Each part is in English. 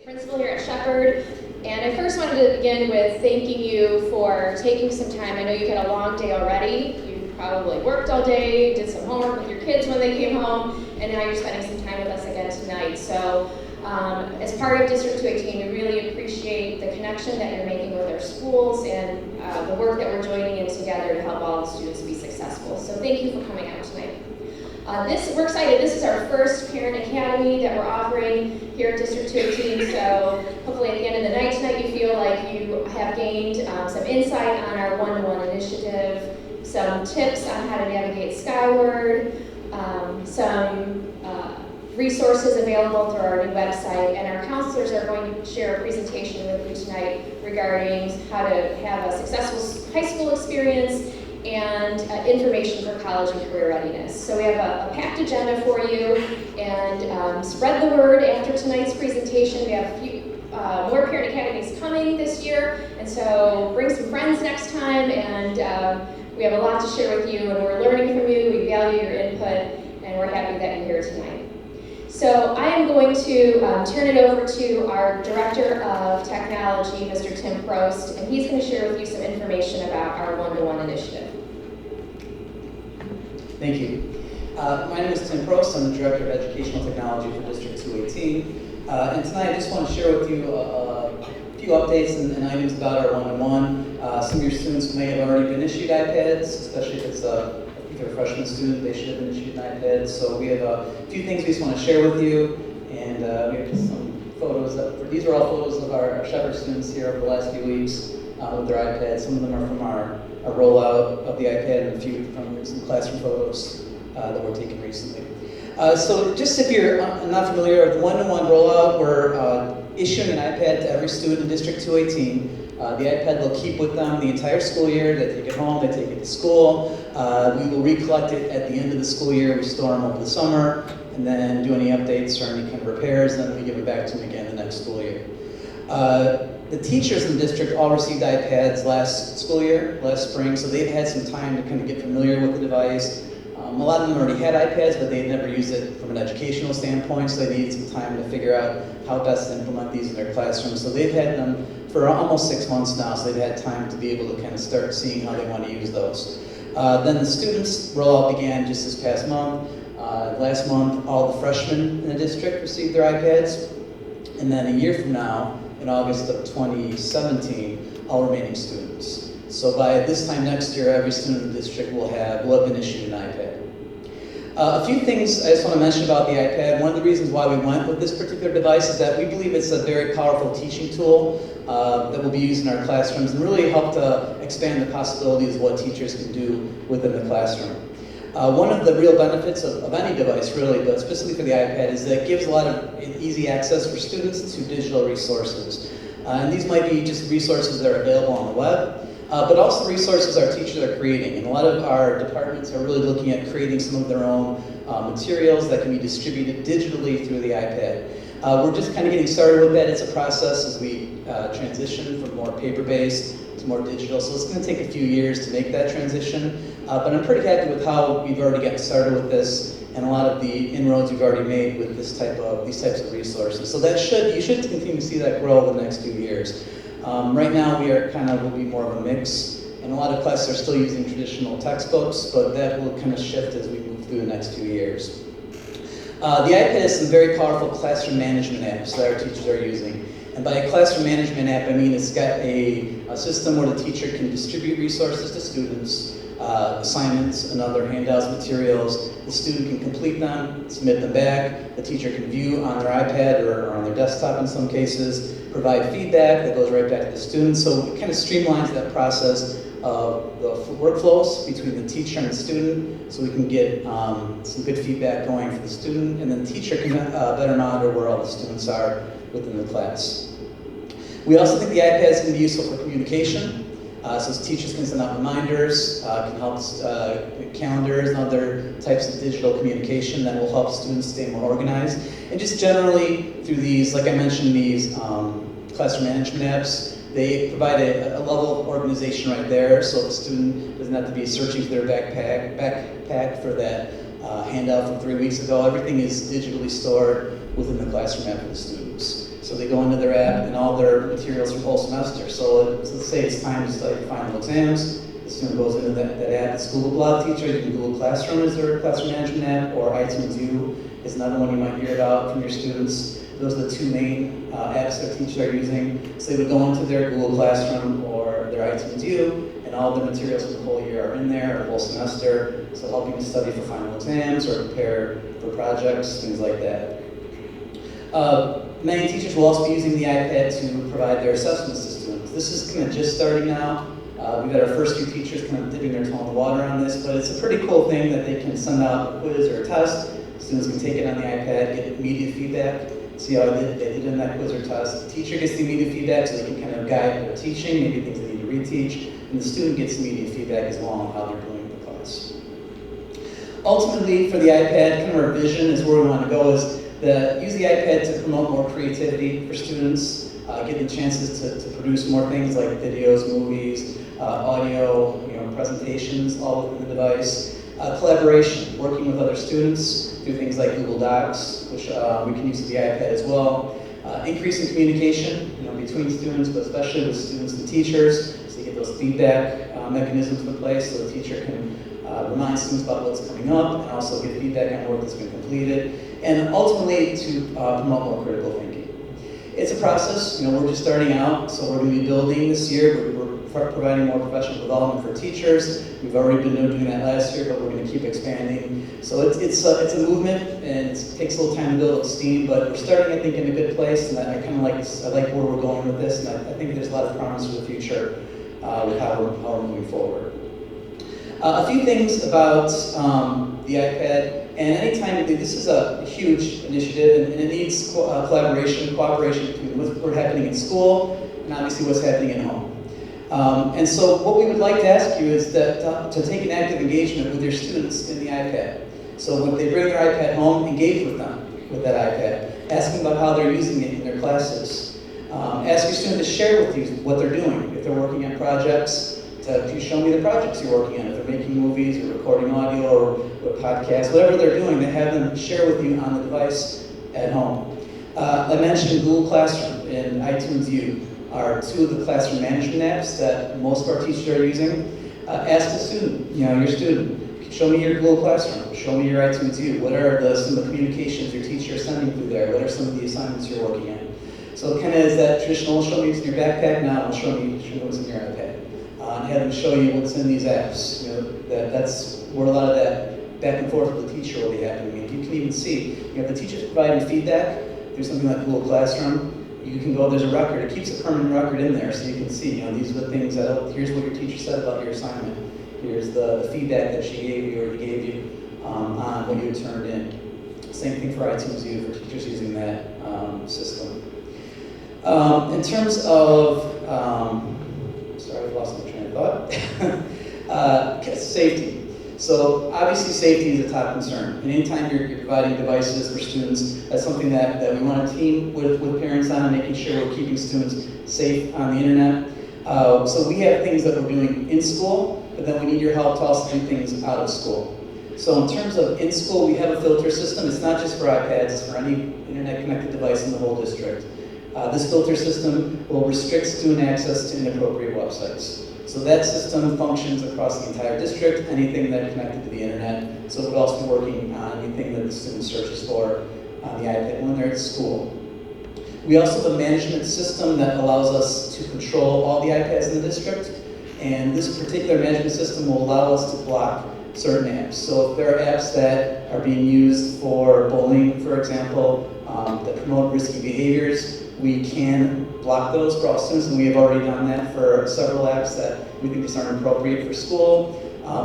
Principal here at Shepherd, and I first wanted to begin with thanking you for taking some time. I know you had a long day already. You probably worked all day, did some homework with your kids when they came home, and now you're spending some time with us again tonight. So as part of District 218, we really appreciate the connection that you're making with our schools and the work that we're joining in together to help all the students be successful. So thank you for coming out tonight. We're excited. This is our first Parent Academy that we're offering here at District 218, so hopefully at the end of the night tonight you feel like you have gained some insight on our one-to-one initiative, some tips on how to navigate Skyward, some resources available through our new website, and our counselors are going to share a presentation with you tonight regarding how to have a successful high school experience and information for college and career readiness. So we have a packed agenda for you, and spread the word after tonight's presentation. We have a few more Parent Academies coming this year, and so bring some friends next time, and we have a lot to share with you, and we're learning from you. We value your input, and we're happy that you're here tonight. So I am going to turn it over to our Director of Technology, Mr. Tim Prost, and he's going to share with you some information about our one-to-one initiative. Thank you. My name is Tim Prost. I'm the Director of Educational Technology for District 218. And tonight I just want to share with you a few updates and items about our one-to-one. Some of your students may have already been issued iPads, especially if it's if you're a freshman student, they should have been issued an iPad. So we have a few things we just want to share with you, and we have just some photos. These are all photos of our Shepherd students here over the last few weeks with their iPads. Some of them are from our rollout of the iPad, and a few from some classroom photos that were taken recently. So just if you're not familiar with the one-to-one rollout, we're issuing an iPad to every student in District 218. The iPad they'll keep with them the entire school year. They take it home, they take it to school. We will recollect it at the end of the school year. We store them over the summer, and then do any updates or any kind of repairs, and then we give it back to them again the next school year. The teachers in the district all received iPads last school year, last spring, so they've had some time to kind of get familiar with the device. A lot of them already had iPads, but they had never used it from an educational standpoint, so they needed some time to figure out how best to implement these in their classrooms. So they've had them for almost 6 months now, so they've had time to be able to kind of start seeing how they want to use those. Then the students' rollout began just this past month. Last month, all the freshmen in the district received their iPads, and then a year from now, in August of 2017, all remaining students. So by this time next year, every student in the district will have been issued an iPad. A few things I just want to mention about the iPad. One of the reasons why we went with this particular device is that we believe it's a very powerful teaching tool that will be used in our classrooms and really help to expand the possibilities of what teachers can do within the classroom. One of the real benefits of any device, really, but specifically for the iPad, is that it gives a lot of easy access for students to digital resources. And these might be just resources that are available on the web, but also resources our teachers are creating. And a lot of our departments are really looking at creating some of their own materials that can be distributed digitally through the iPad. We're just kind of getting started with that. It's a process as we transition from more paper-based to more digital. So it's going to take a few years to make that transition. But I'm pretty happy with how we've already gotten started with this and a lot of the inroads we've already made with these types of resources. So you should continue to see that grow over the next few years. Right now will be more of a mix, and a lot of classes are still using traditional textbooks, but that will kind of shift as we move through the next few years. The iPad has some very powerful classroom management apps that our teachers are using. And by a classroom management app, I mean it's got a system where the teacher can distribute resources to students, assignments and other handouts, materials. The student can complete them, submit them back. The teacher can view on their iPad or on their desktop in some cases, provide feedback that goes right back to the student. So it kind of streamlines that process of the workflows between the teacher and the student, so we can get some good feedback going for the student, and then the teacher can better monitor where all the students are within the class. We also think the iPad is going to be useful for communication. So teachers can send out reminders, can help calendars and other types of digital communication that will help students stay more organized. And just generally through these, like I mentioned, these classroom management apps, they provide a level of organization right there, so the student doesn't have to be searching for their backpack for that handout from 3 weeks ago. Everything is digitally stored within the classroom app for the students. So So they go into their app and all their materials for the whole semester. So let's say it's time to study for final exams. The student goes into that app. It's Google. A lot of teachers use Google Classroom as their classroom management app, or iTunes U is another one you might hear about from your students. Those are the two main apps that teachers are using. So they would go into their Google Classroom or their iTunes U, and all the materials for the whole year are in there, or the whole semester, so helping to study for final exams or prepare for projects, things like that. Many teachers will also be using the iPad to provide their assessments to students. This is kind of just starting now. We've got our first few teachers kind of dipping their toe in the water on this, but it's a pretty cool thing that they can send out a quiz or a test. Students can take it on the iPad, get immediate feedback, see how they did in that quiz or test. The teacher gets the immediate feedback so they can kind of guide their teaching, maybe things they need to reteach, and the student gets immediate feedback as well on how they're doing in the class. Ultimately, for the iPad, kind of our vision is where we want to go is use the iPad to promote more creativity for students, give them chances to produce more things like videos, movies, audio, presentations, all within the device. Collaboration, working with other students through things like Google Docs, which we can use with the iPad as well. Increasing communication, between students, but especially with students and teachers, so you get those feedback mechanisms in place so the teacher can remind students about what's coming up and also give feedback on work that's been completed, and ultimately to promote more critical thinking. It's a process, we're just starting out, so we're going to be building this year. We're providing more professional development for teachers. We've already been doing that last year, but we're going to keep expanding. So it's a movement, and it takes a little time to build up steam, but we're starting, I think, in a good place, and I like where we're going with this, and I think there's a lot of promise for the future with how we're moving forward. A few things about the iPad. And anytime, this is a huge initiative, and it needs collaboration, cooperation between what's happening in school and obviously what's happening at home. And so what we would like to ask you is that to take an active engagement with your students in the iPad. So when they bring their iPad home, engage with them with that iPad. Ask them about how they're using it in their classes. Ask your student to share with you what they're doing. If they're working on projects, to show me the projects you're working on. If they're making movies or recording audio or podcasts, whatever they're doing, they have them share with you on the device at home. I mentioned Google Classroom and iTunes U are two of the classroom management apps that most of our teachers are using. Ask the student, your student, show me your Google Classroom, show me your iTunes U. What are some of the communications your teacher is sending through there? What are some of the assignments you're working on? So it kind of is that traditional, show me what's in your backpack, now show me what's in your iPad. And have them show you what's in these apps. That's where a lot of that back and forth with the teacher will be happening. And you can even see, if the teacher's providing feedback through something like Google Classroom, you can go, there's a record, it keeps a permanent record in there so you can see, these are the things that, here's what your teacher said about your assignment. Here's the feedback that she gave you or he gave you on what you had turned in. Same thing for iTunes U for teachers using that system. In terms of, sorry, I've lost my train of thought. Safety. So obviously safety is a top concern. And anytime you're providing devices for students, that's something that we want to team with parents on, making sure we're keeping students safe on the internet. So we have things that we're doing in school, but then we need your help to also do things out of school. So in terms of in school, we have a filter system. It's not just for iPads, it's for any internet-connected device in the whole district. This filter system will restrict student access to inappropriate websites. So that system functions across the entire district, anything that is connected to the internet. So it would also be working on anything that the student searches for on the iPad when they're at school. We also have a management system that allows us to control all the iPads in the district. And this particular management system will allow us to block certain apps. So if there are apps that are being used for bullying, for example, that promote risky behaviors, we can block those for all students, and we have already done that for several apps that we think just aren't appropriate for school.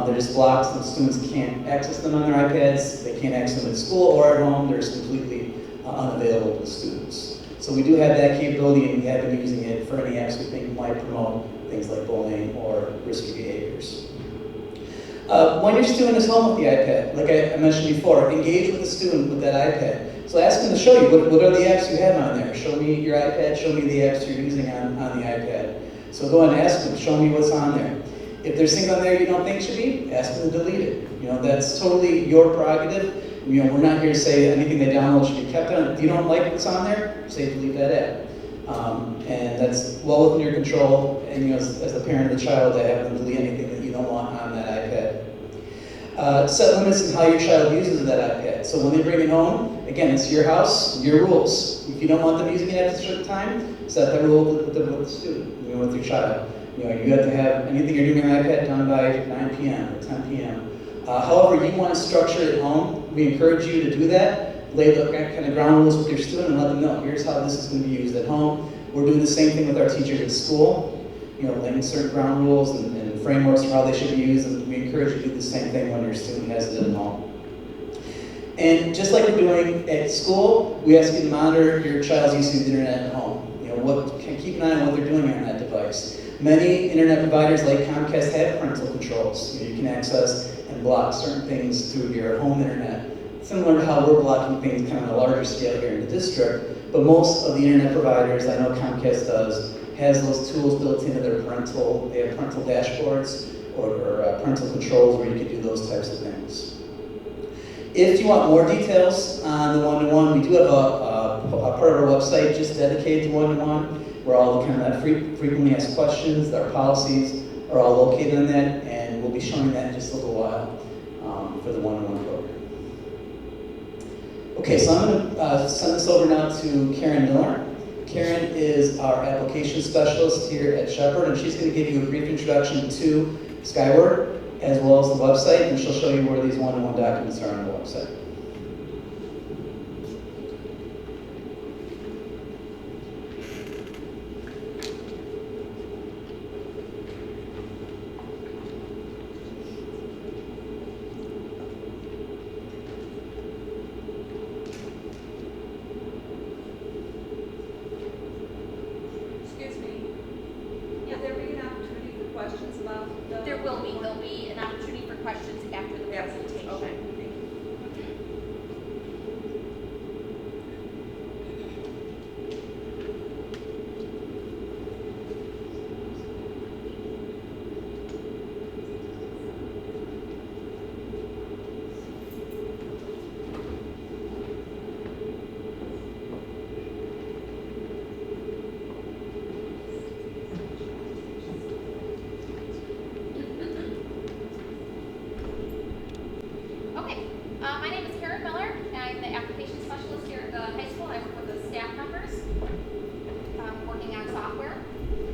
They're just blocked, and students can't access them on their iPads. They can't access them at school or at home. They're just completely unavailable to students. So we do have that capability, and we have been using it for any apps we think might promote things like bullying or risky behaviors. When your student is home with the iPad, like I mentioned before, engage with the student with that iPad. So ask them to show you, what are the apps you have on there? Show me your iPad, show me the apps you're using on the iPad. So go ahead and ask them, show me what's on there. If there's things on there you don't think should be, ask them to delete it. That's totally your prerogative. We're not here to say anything they download should be kept on. If you don't like what's on there, say delete that app. And that's well within your control, and as the parent of the child, to have them delete anything that you don't want on that iPad. Set limits on how your child uses that iPad. So when they bring it home, again, it's your house, your rules. If you don't want them using it at a certain time, set that rule with the student, with your child. You have to have anything you're doing on iPad done by 9 p.m. or 10 p.m. However you want to structure it at home, we encourage you to do that. Lay the kind of ground rules with your student and let them know, here's how this is going to be used at home. We're doing the same thing with our teachers at school. Laying certain ground rules and frameworks for how they should be used, and we encourage you to do the same thing when your student has it at home. And just like we're doing at school, we ask you to monitor your child's use of the internet at home. Keep an eye on what they're doing on that device. Many internet providers like Comcast have parental controls. You can access and block certain things through your home internet, similar to how we're blocking things kind of on a larger scale here in the district. But most of the internet providers, I know Comcast does, has those tools built into their they have parental dashboards or parental controls where you can do those types of things. If you want more details on the one-to-one, we do have a part of our website just dedicated to one-to-one, where all the kind of frequently asked questions, our policies are all located on that, and we'll be showing that in just a little while for the one-to-one program. Okay, so I'm going to send this over now to Karen Miller. Karen is our application specialist here at Shepherd, and she's going to give you a brief introduction to Skyward, as well as the website, and she'll show you where these one-to-one documents are on the website. There'll be an opportunity for questions after the presentation. Okay. My name is Karen Miller, and I'm the application specialist here at the high school. I work with the staff members working on software.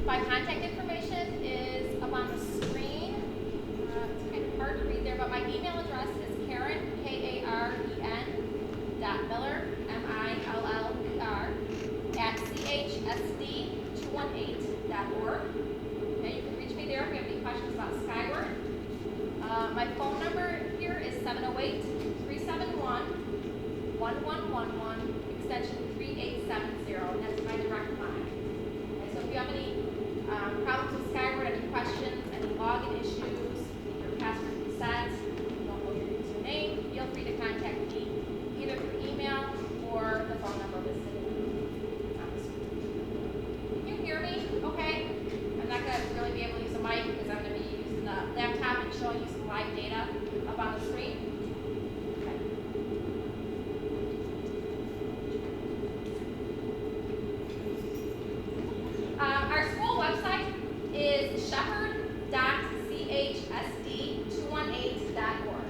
My contact information is up on the screen. It's kind of hard to read there, but my email address is Karen, Karen, .Miller, MILLER, at chsd218.org. Okay, you can reach me there if you have any questions about Skyward. My phone number here is 708-371-1111, extension 3870, and that's my direct line. Okay, so if you have any problems with Skyward, any questions, any login issues, your password reset, you don't know your username, feel free to contact me either through email or the phone number listed on the screen. Can you hear me okay? I'm not going to really be able to use the mic because I'm going to be using the laptop and showing you some live data up on the screen. Okay. Our school website is shepherd.chsd218.org.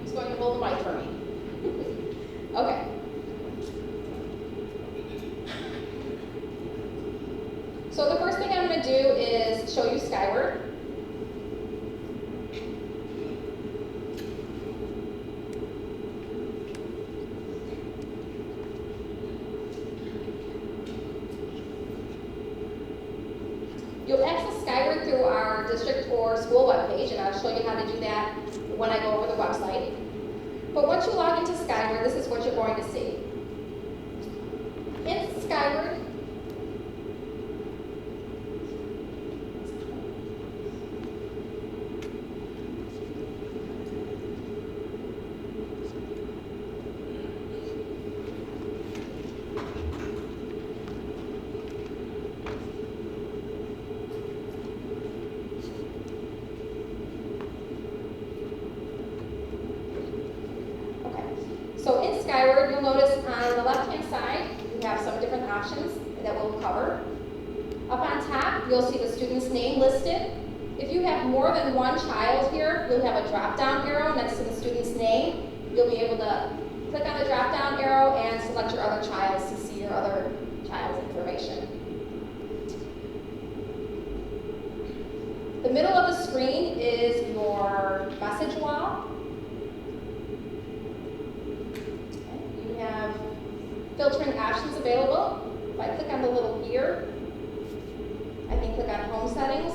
Who's going to hold the mic for me? Okay. So the first thing I'm going to do is show you Skyward. You'll access Skyward through our district or school webpage, and I'll show you how to do that when I go over the website. But once you log into Skyward, this is what you're going to see. In Skyward, Skyward, you'll notice on the left-hand side, we have some different options that we'll cover. Up on top, you'll see the student's name listed. If you have more than one child here, you'll have a drop-down arrow next to the student's name. You'll be able to click on the drop-down arrow and select your other childs to see your other child's information. The middle of the screen is your message wall. You have filtering options available. If I click on the little gear, I can click on home settings,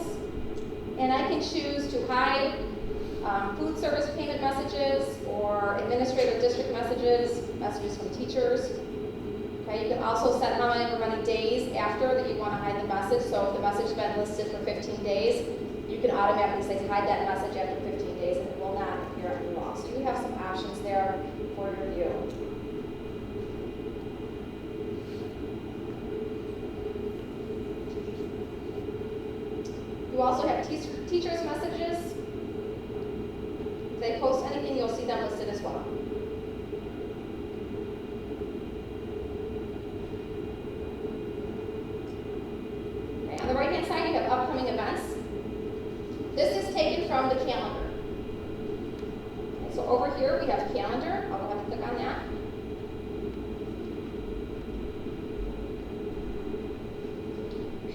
and I can choose to hide food service payment messages or administrative district messages, messages from teachers. Okay, you can also set how many days after that you want to hide the message. So if the message has been listed for 15 days, you can automatically say hide that message after 15 days and it will not appear on your wall. So you have some options there for your view. You also have teachers' messages. If they post anything, you'll see them listed as well. Okay, on the right-hand side, you have upcoming events. This is taken from the calendar. Okay, so over here, we have calendar. I'll go ahead and click on that.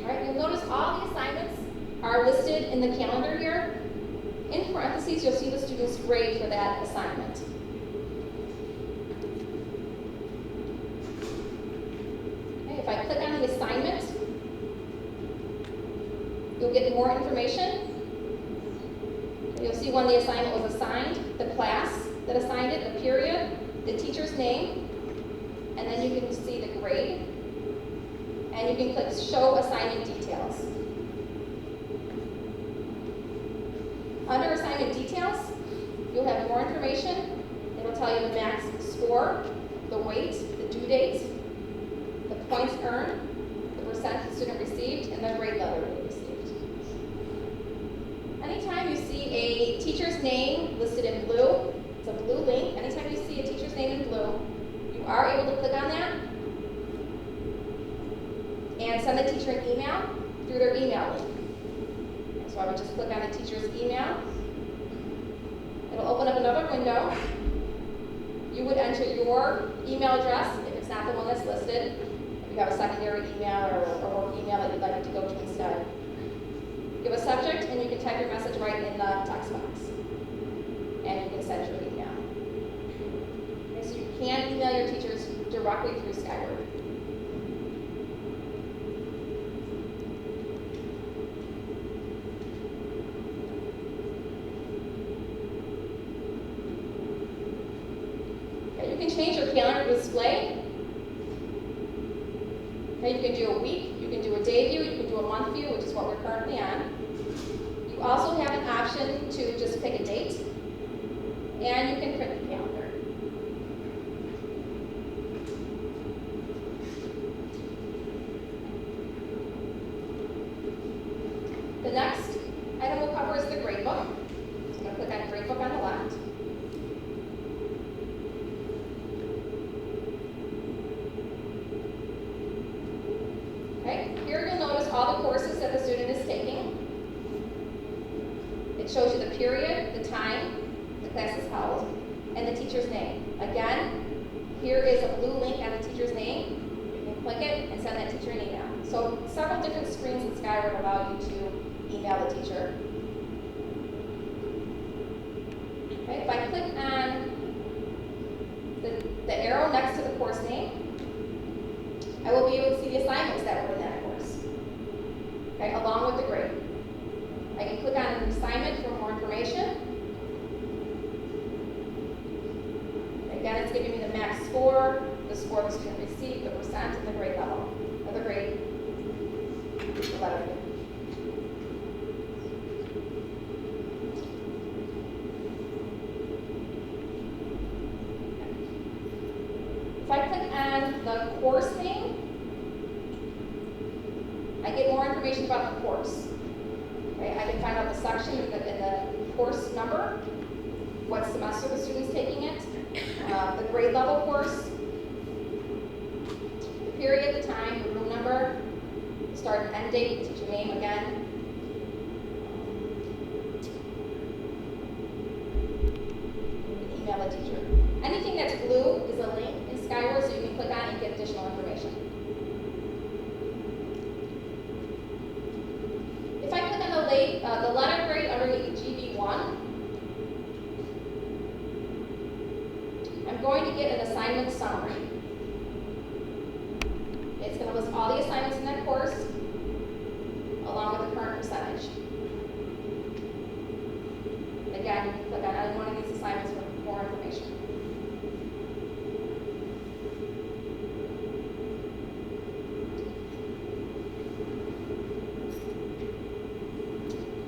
All right, you'll notice all the assignments are listed in the calendar here. In parentheses, you'll see the student's grade for that assignment. Okay, if I click on the assignment, you'll get more information. You'll see when the assignment was assigned, the class that assigned it, the period, the teacher's name, and then you can see the grade. And you can click Show Assignment Details. Under Assignment Details, you'll have more information. It'll tell you the max score, the weight, the due date, the points earned, the percent the student received, and the grade level they received. Anytime you see a teacher's name listed in blue, it's a blue link. Anytime you see a teacher's name in blue, you are able to click on that and send the teacher an email through their email link. So I would just click on the teacher's email. It'll open up another window. You would enter your email address if it's not the one that's listed. If you have a secondary email or a work email that you'd like it to go to instead. Give a subject and you can type your message right in the text box. And you can send your email. Okay, so you can email your teachers directly through Skyward. You can change your calendar display. Okay, you can do a week, you can do a day view, you can do a month view, which is what we're currently on. You also have an option to just pick a date, and you can print the calendar. The next item we'll cover is the gradebook. So I'm going to click on gradebook on the left. Okay, here you'll notice all the courses that the student is taking. It shows you the period, the time the class is held, and the teacher's name. Again, here is a blue link on the teacher's name. You can click it and send that teacher an email. So several different screens in Skyward allow you to email the teacher. Okay, if I click on the arrow next to the course name, I will be able to see the assignments that were in that course, okay, along with the grade. I can click on an assignment for more information. Again, it's giving me the max score, the score the student received, the percent, and the grade level, or the grade letter. If I click on the course name, I get more information about the course. Okay, I can find out the section and the course number, what semester the student's taking it, The grade level course, the period, the time, the room number, start and end date, teacher name again. Email the teacher. Anything that's blue is a link in Skyward, so you can click on it and get additional information. If I click on the letter grade underneath GB1, I'm going to get an assignment summary. It's going to list all the assignments in that course, along with the current percentage. Again, you can click on any one of these assignments for more information.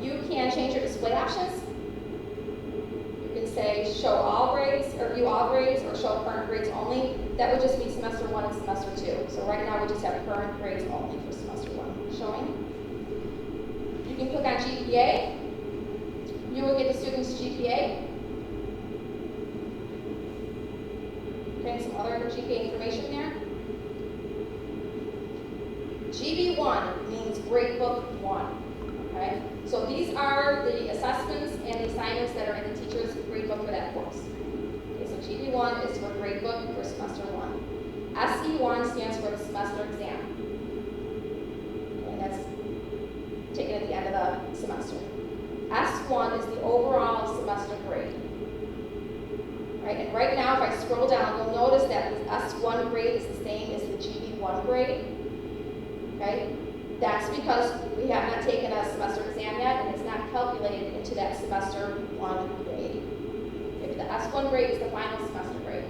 You can change your display options. You can say show all grades, or view all grades, or show current grades only. That would just be semester 1 and semester 2. So right now we just have current grades only for semester 1 showing. You can click on GPA. You will get the student's GPA. Okay, some other GPA information there. GB1 means grade book 1. Okay, so these are the assessments and the assignments that are in the teacher's grade book for that course. Okay, so GB1 is for grade book for semester 1. SE1 stands for the semester exam. And that's taken at the end of the semester. S1 is the overall semester grade. Right, and right now if I scroll down, you'll notice that the S1 grade is the same as the GB1 grade. Okay? That's because we have not taken a semester exam yet, and it's not calculated into that semester 1 grade. Okay, but the S1 grade is the final semester grade.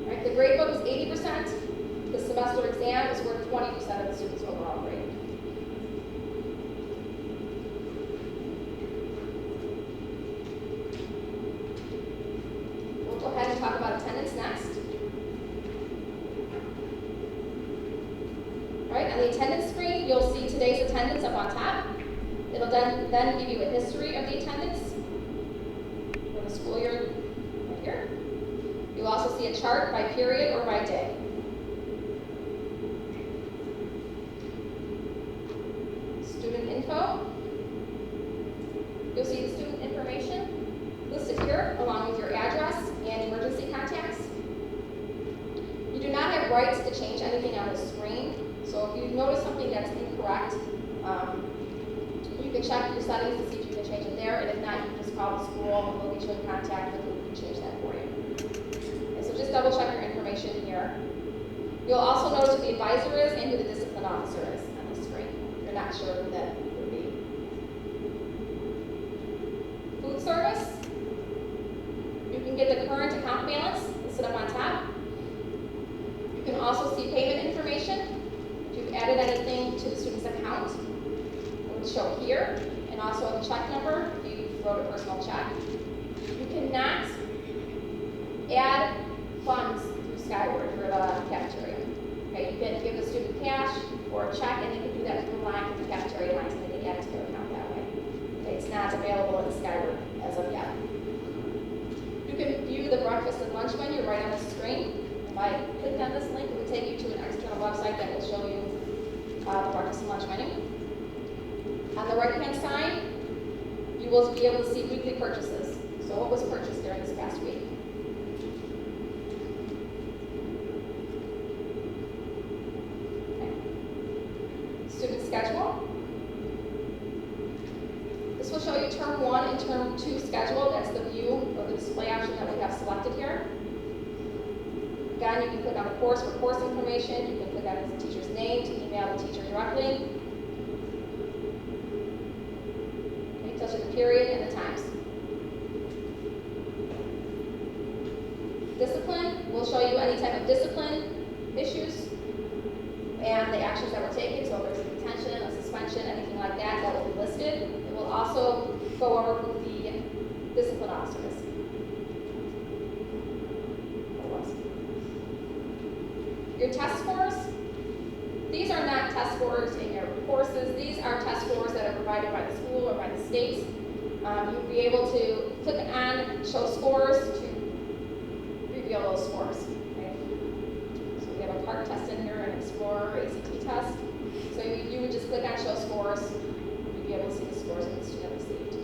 Right, the grade book is 80%. The semester exam is worth 20% of the student's overall grade. We'll go ahead and talk about attendance next. Right, on the attendance screen, you'll see today's attendance up on top. It'll then give you a history of the attendance for the school year right here. You'll also see a chart by period or by day. Student info. You'll see the student information listed here along with your address and emergency contacts. You do not have rights to change anything on the screen. So if you notice something that's incorrect, you can check your settings to see if you can change it there, and if not, you can just call the school and we'll get you in contact with who can change that for you. Okay, so just double check your information here. You'll also notice who the advisor is and who the discipline officer is on the screen. If you're not sure who that would be. Food service. You can get the current account balance listed up on top. You can also see payment information. If you've added anything to the student's account, it would show here, and also a check number if you wrote a personal check. You cannot add funds through Skyward for the cafeteria. Okay, you can give the student cash or a check, and they can do that through the line with the cafeteria lines, and they can add it to their account that way. Okay, it's not available in Skyward as of yet. You can view the breakfast and lunch menu right on the screen. If I clicked on this link, it would take you to an external website that will show you the breakfast and lunch menu. On the right-hand side, you will be able to see weekly purchases. So what was purchased during this past week? Okay. Student schedule. This will show you term 1 and term 2 schedule. That's the view or the display option that we have selected here. Again, you can click on the course for course information. You can click on the teacher's name to email the teacher directly. It tells you the period and the times. Discipline will show you any type of discipline issues and the actions that were taken. So if there's a detention, a suspension, anything like that, that will be listed. It will also go over who the discipline officer is. Your test scores, these are not test scores in your courses. These are test scores that are provided by the school or by the state. You'll be able to click on show scores to reveal those scores. Okay? So we have a PARCC test in here, an Explorer ACT test. So you would just click on show scores, you'd be able to see the scores that the student received.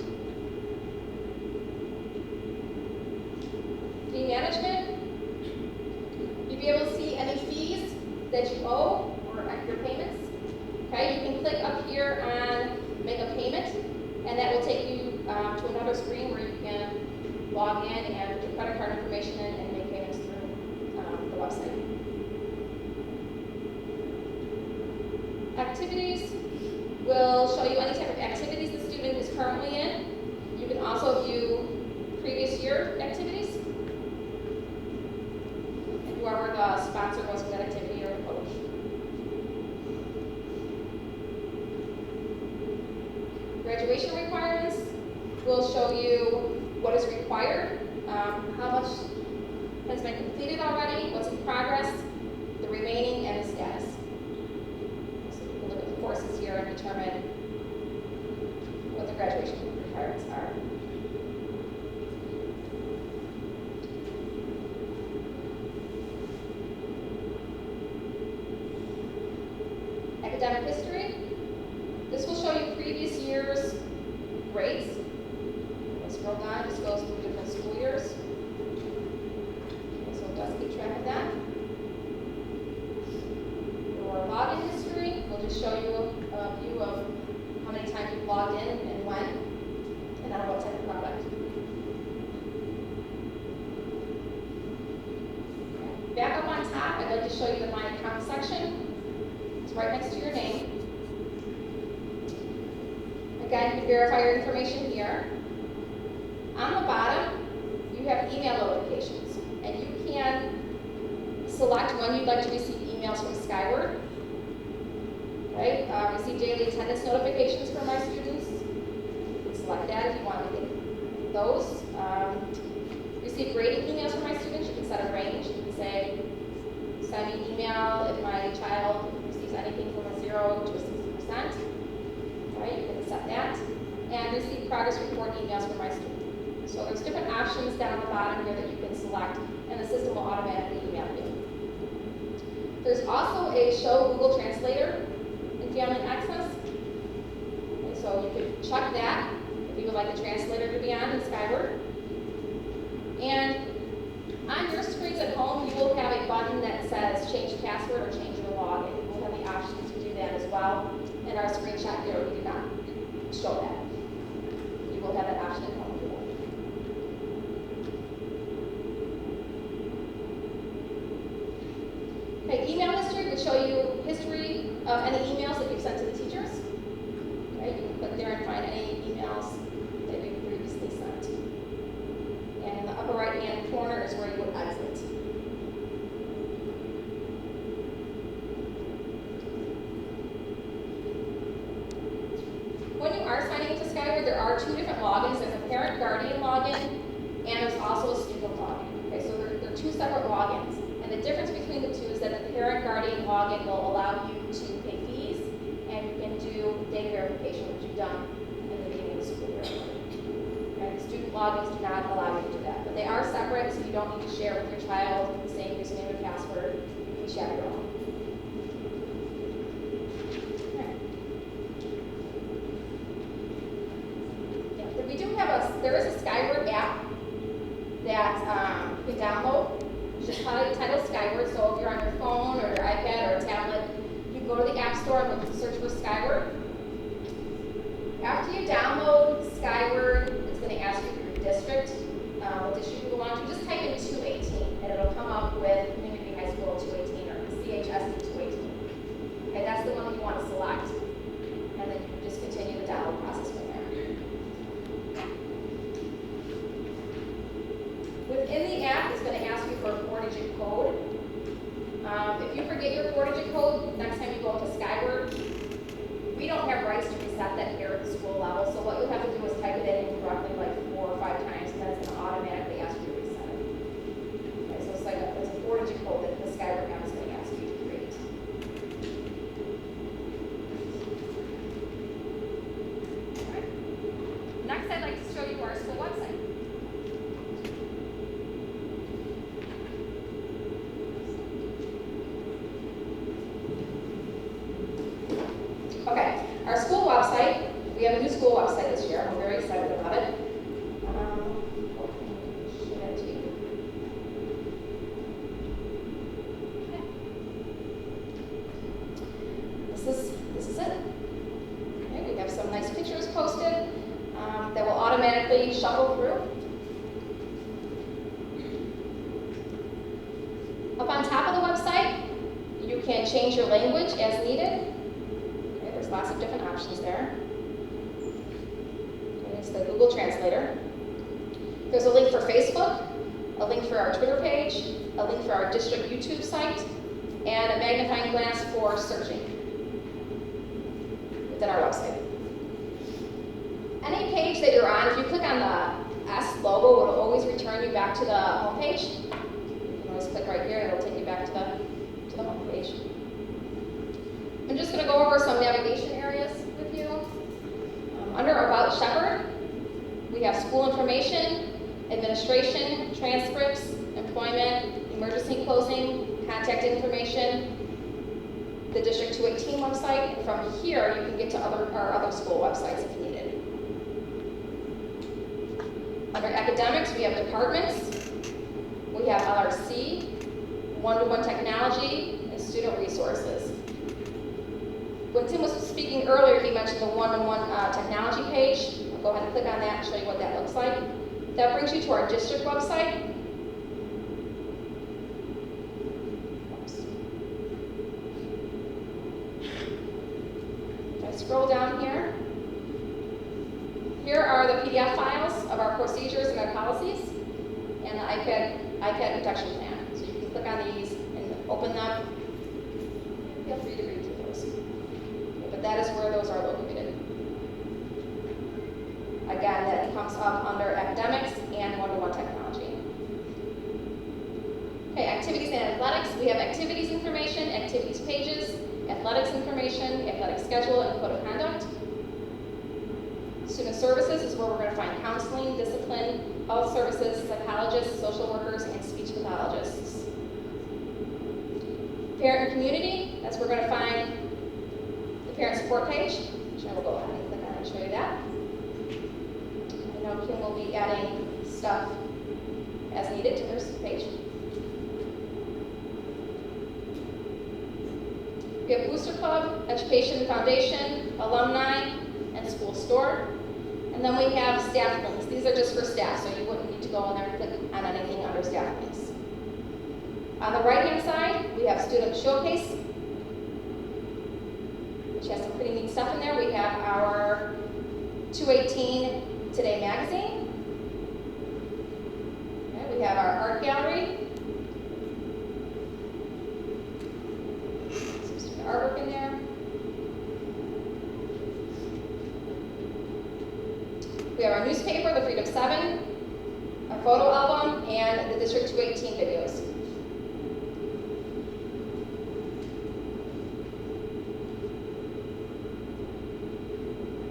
Fee management, you'd be able to see any fees that you owe or your payments. Okay, you can click up here on make a payment, and that will take you to another screen where you can log in and put your credit card information in and make payments through the website. Activities will show you any type of activities the student is currently in. You can also view previous year activities and whoever the sponsor was for that activity or the coach. Graduation requirements will show you what is required, how much has been completed already, what's in progress, the remaining, and the status. So you can look at the courses here and determine what the graduation requirements are. Academic history. This will show you previous year's grades. Let's scroll down, this goes through different school years. Okay, so it does keep track of that. Your login history will just show you a view of how many times you've logged in and when, and on what type of product. Okay. Back up on top, I'd like to show you the My Account section. It's right next to your name. Again, you can verify your information here. On the bottom, you have email notifications, and you can select when you'd like to receive emails from Skyward. Right? Receive daily attendance notifications from our students. You can select that if you want to get those. Receive grading emails from my students. You can set a range. You can say, send me an email if my child receives anything from a 0 to a 60%. Right, you can set that, and receive progress report emails from my student. So there's different options down the bottom here that you can select, and the system will automatically email you. There's also a show Google Translator in Family Access. And so you could check that if you would like the translator to be on in Skyward. And on your screens at home, you will have a button that says change password or change your login. You will have the option to do that as well. In our screenshot here, we do not show that. You will have that option at home. Okay, email history would show you history of any emails that you've sent to the teachers. Okay, you can click there and find any emails that you've previously sent. And in the upper right-hand corner is where you would exit. When you are signing into Skyward, there are two different logins. There's a parent-guardian login, and there's also a student login. Okay, so they're two separate logins. And the difference between the two is that the parent-guardian login will allow you to pay fees, and you can do data verification, which you've done in the beginning of the school year. Okay, the student logins do not allow you to do that. But they are separate, so you don't need to share with your child the same username and password. You each have your own. There is a Skyward app that you can download. It's just titled Skyward, so if you're on your phone or your iPad or a tablet, you go to the App Store and search for Skyward. After you download Skyward, it's going to ask you for your district, what district you belong to. Just type in 218, and it'll come up with Community High School 218 or CHSD 218. Okay, that's the one that you want to select, and then you can just continue the download process from there. Within the app, it's going to ask you for a 4-digit code. If you forget your 4-digit code, next time you go to Skyward, we don't have rights to reset that here at the school level, so what you'll have to do is type it in incorrectly like 4 or 5 times, and then it's going to automatically ask you to reset it. Okay, so it's a 4-digit code that the Skyward app is going to ask you to create. All right. Next, I'd like to show you our school website. can change your language as needed. Okay, there's lots of different options there. Okay, it's the Google Translator. There's a link for Facebook, a link for our Twitter page, a link for our district YouTube site, and a magnifying glass for searching within our website. Any page that you're on, if you click on the S logo, it'll always return you back to the home page. You can always click right here and it'll take you back to the home page. I'm just going to go over some navigation areas with you. Under About Shepherd, we have school information, administration, transcripts, employment, emergency closing, contact information, the District 218 website, and from here you can get to our other school websites if needed. Under academics, we have departments, we have LRC, one-to-one technology, and student resources. When Tim was speaking earlier, he mentioned the one-to-one technology page. I'll go ahead and click on that and show you what that looks like. That brings you to our district website. If I scroll down here, here are the PDF files of our procedures and our policies and the IPAD protection plan. So you can click on these and open them. Feel free to read through those. But that is where those are located. Again, that comes up under academics and one-to-one technology. Okay, activities and athletics. We have activities information, activities pages, athletics information, athletic schedule, and code of conduct. Student services is where we're going to find counseling, discipline, health services, psychologists, social workers, and speech pathologists. Parent and community, that's where we're going to find the parent support page, which I will go ahead and click on and show you that. I know Kim will be adding stuff as needed to this page. We have Booster Club, Education Foundation, Alumni, and School Store. And then we have staff links. These are just for staff, so you wouldn't need to go in there and click on anything under staff links. On the right-hand side, we have Student Showcase, which has some pretty neat stuff in there. We have our 218 Today magazine. Okay, we have our art gallery. Some student artwork in there. We have our newspaper, the Freedom 7, our photo album, and the District 218 videos.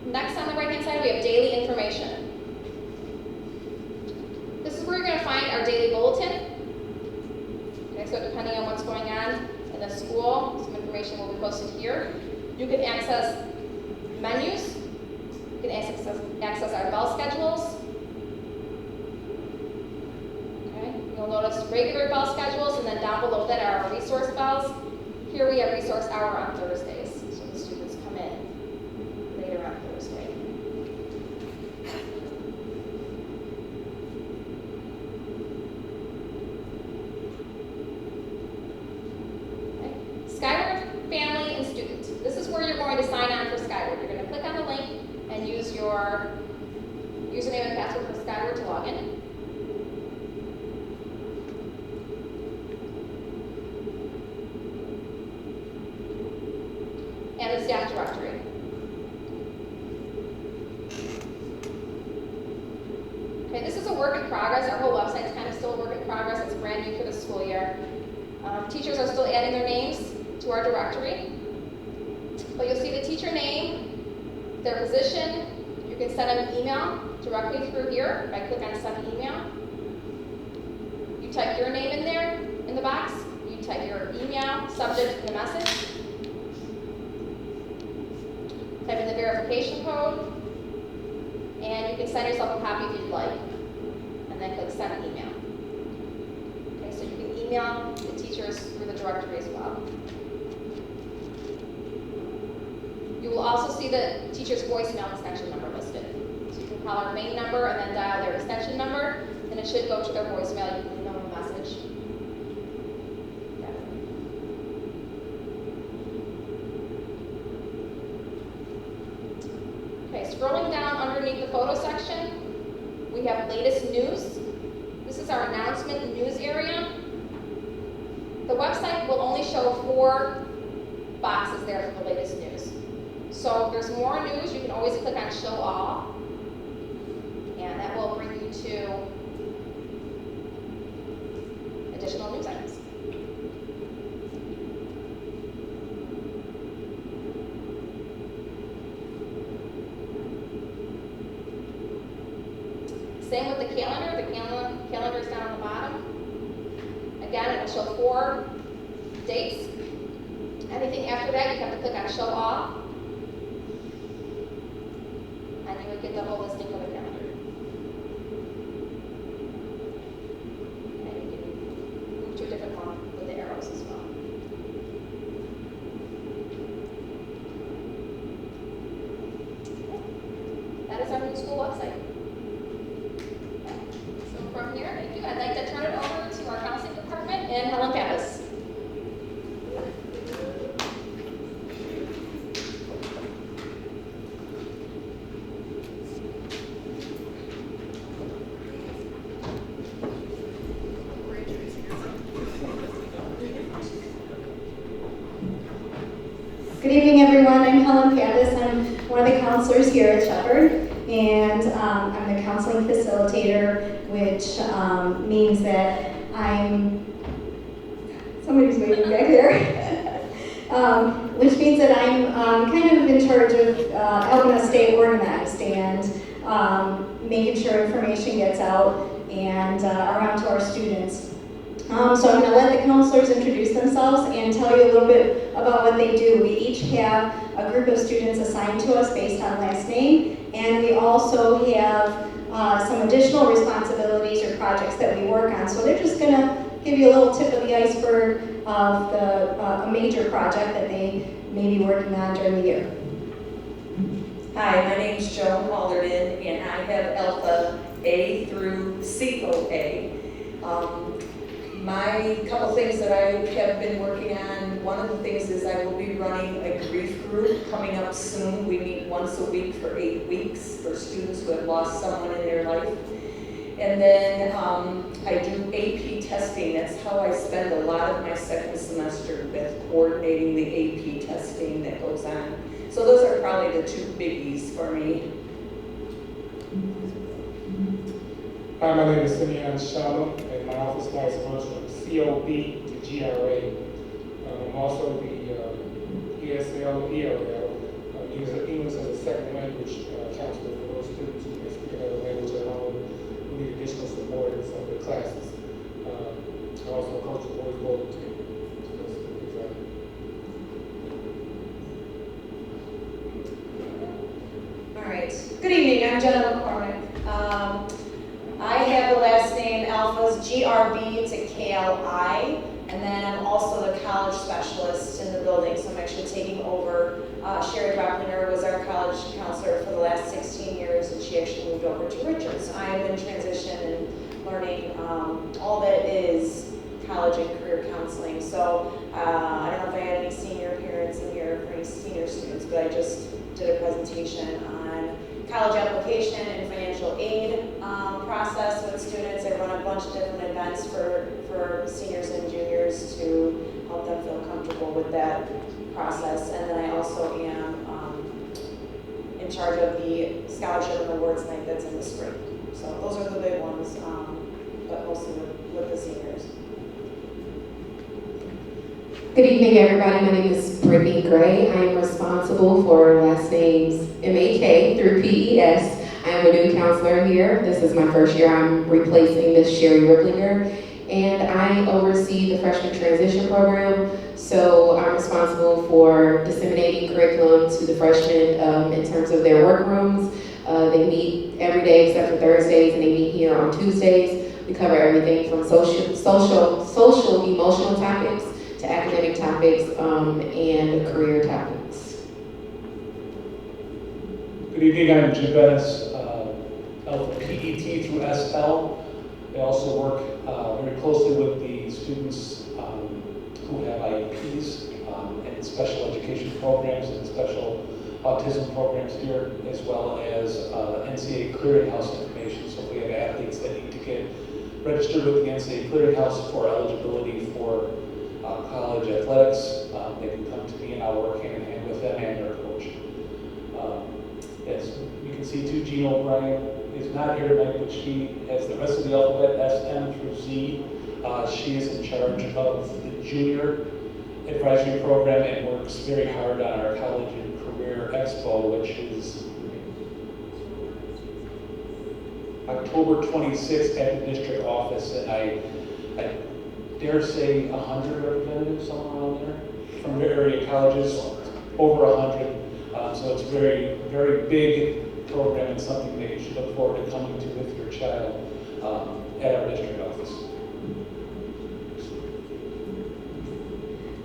Next on the right-hand side, we have daily information. This is where you're going to find our daily bulletin. Okay, so depending on what's going on in the school, some information will be posted here. You can access menus. You can access our bell schedules. Okay. You'll notice regular bell schedules, and then down below that are our resource bells. Here we have resource hour on Thursdays, so the students come in later on Thursday. Okay. Skyward Family and Student. This is where you're going to sign on for Skyward. You're going to click on the link and use your username and password for Skyward to log in. And the staff directory. Okay, this is a work in progress. Our whole website's kind of still a work in progress. It's brand new for the school year. Teachers are still adding their names to our directory. But you'll see the teacher name, their position. You can send them an email directly through here by clicking on send email. You type your name in there in the box. You type your email, subject, and the message. Type in the verification code. And you can send yourself a copy if you'd like. And then click send email. Okay, so you can email the teachers through the directory as well. You will also see the teacher's voicemail extension number listed. So you can call our main number and then dial their extension number, and it should go to their voicemail. You can email them a message. scrolling down underneath the photo section, we have latest news. This is our announcement and news area. The website will only show 4 boxes there for the latest news. So if there's more news, you can always click on show all, and that will bring you to additional news items. Same with the calendar. The calendar is down on the bottom. Again, it will show 4 dates. Anything after that, you have to click on show all, and you would get the whole listing for the calendar. And you can move to a different one with the arrows as well. That is our new school website. So from here, thank you. I'd like to turn it over to our counseling department and Helen Pappas. Good evening, everyone. I'm Helen Pappas. I'm one of the counselors here at Shepherd, and I'm the counseling facilitator, which means that somebody's waiting back there, which means that I'm kind of in charge of helping us stay organized and making sure information gets out and around to our students. So I'm going to let the counselors introduce themselves and tell you a little bit about what they do. We each have a group of students assigned to us based on last name, and we also have some additional responsibilities or projects that we work on. So they're just going to give you a little tip of the iceberg of a major project that they may be working on during the year. Hi, my name's Joan Halderden, and I have Alpha A through COA. My couple things that I have been working on, one of the things is I will be running a grief group coming up soon. We meet once a week for 8 weeks for students who have lost someone in their life. And then I do AP testing. That's how I spend a lot of my second semester, with coordinating the AP testing that goes on. So those are probably the 2 biggies for me. Hi, my name is Simeon Shalom, and my office guys runs from COB to GRA. I'm also the ESL, ELL, English as a second language counselor for those students who may speak another language at home who need additional support in some of the classes. I also coach the boys bowling team. All right. Good evening. I'm Jenna McCormick. I have the last name Alphas, GRB to KLI, and then I'm also the college specialist in the building, so I'm actually taking over. Sherry Droplinger was our college counselor for the last 16 years, and she actually moved over to Richards. I'm in transition and learning all that is college and career counseling. So I don't know if I had any senior parents in here or any senior students, but I just did a presentation on college application and financial aid process with students. I run a bunch of different events for seniors and juniors to help them feel comfortable with that process. And then I also am in charge of the scholarship and awards night that's in the spring. So those are the big ones, but mostly with the seniors. Good evening, everybody. My name is Brittany Gray. I am responsible for last names MAK through PES. I am a new counselor here. This is my first year. I'm replacing Miss Sherry Riplinger, and I oversee the freshman transition program. So I'm responsible for disseminating curriculum to the freshmen in terms of their workrooms. They meet every day except for Thursdays, and they meet here on Tuesdays. We cover everything from social, emotional topics to academic topics and career topics. Good evening, I'm Jim Bettis, Alpha PET through SL. I also work very closely with the students who have IEPs and special education programs and special autism programs here, as well as NCAA clearinghouse information. So if we have athletes that need to get registered with the NCAA clearinghouse for eligibility for college athletics, they can come to me and I'll work hand in hand with them and their coach. As you can see too, Jean O'Brien is not here tonight, but she has the rest of the alphabet, S, M through Z. She is in charge of the junior advisory program and works very hard on our college and career expo, which is October 26th at the district office. And I dare say 100 representatives, somewhere around there, from area colleges, over 100. So it's a very, very big program and something that you should look forward to coming to with your child at our district office.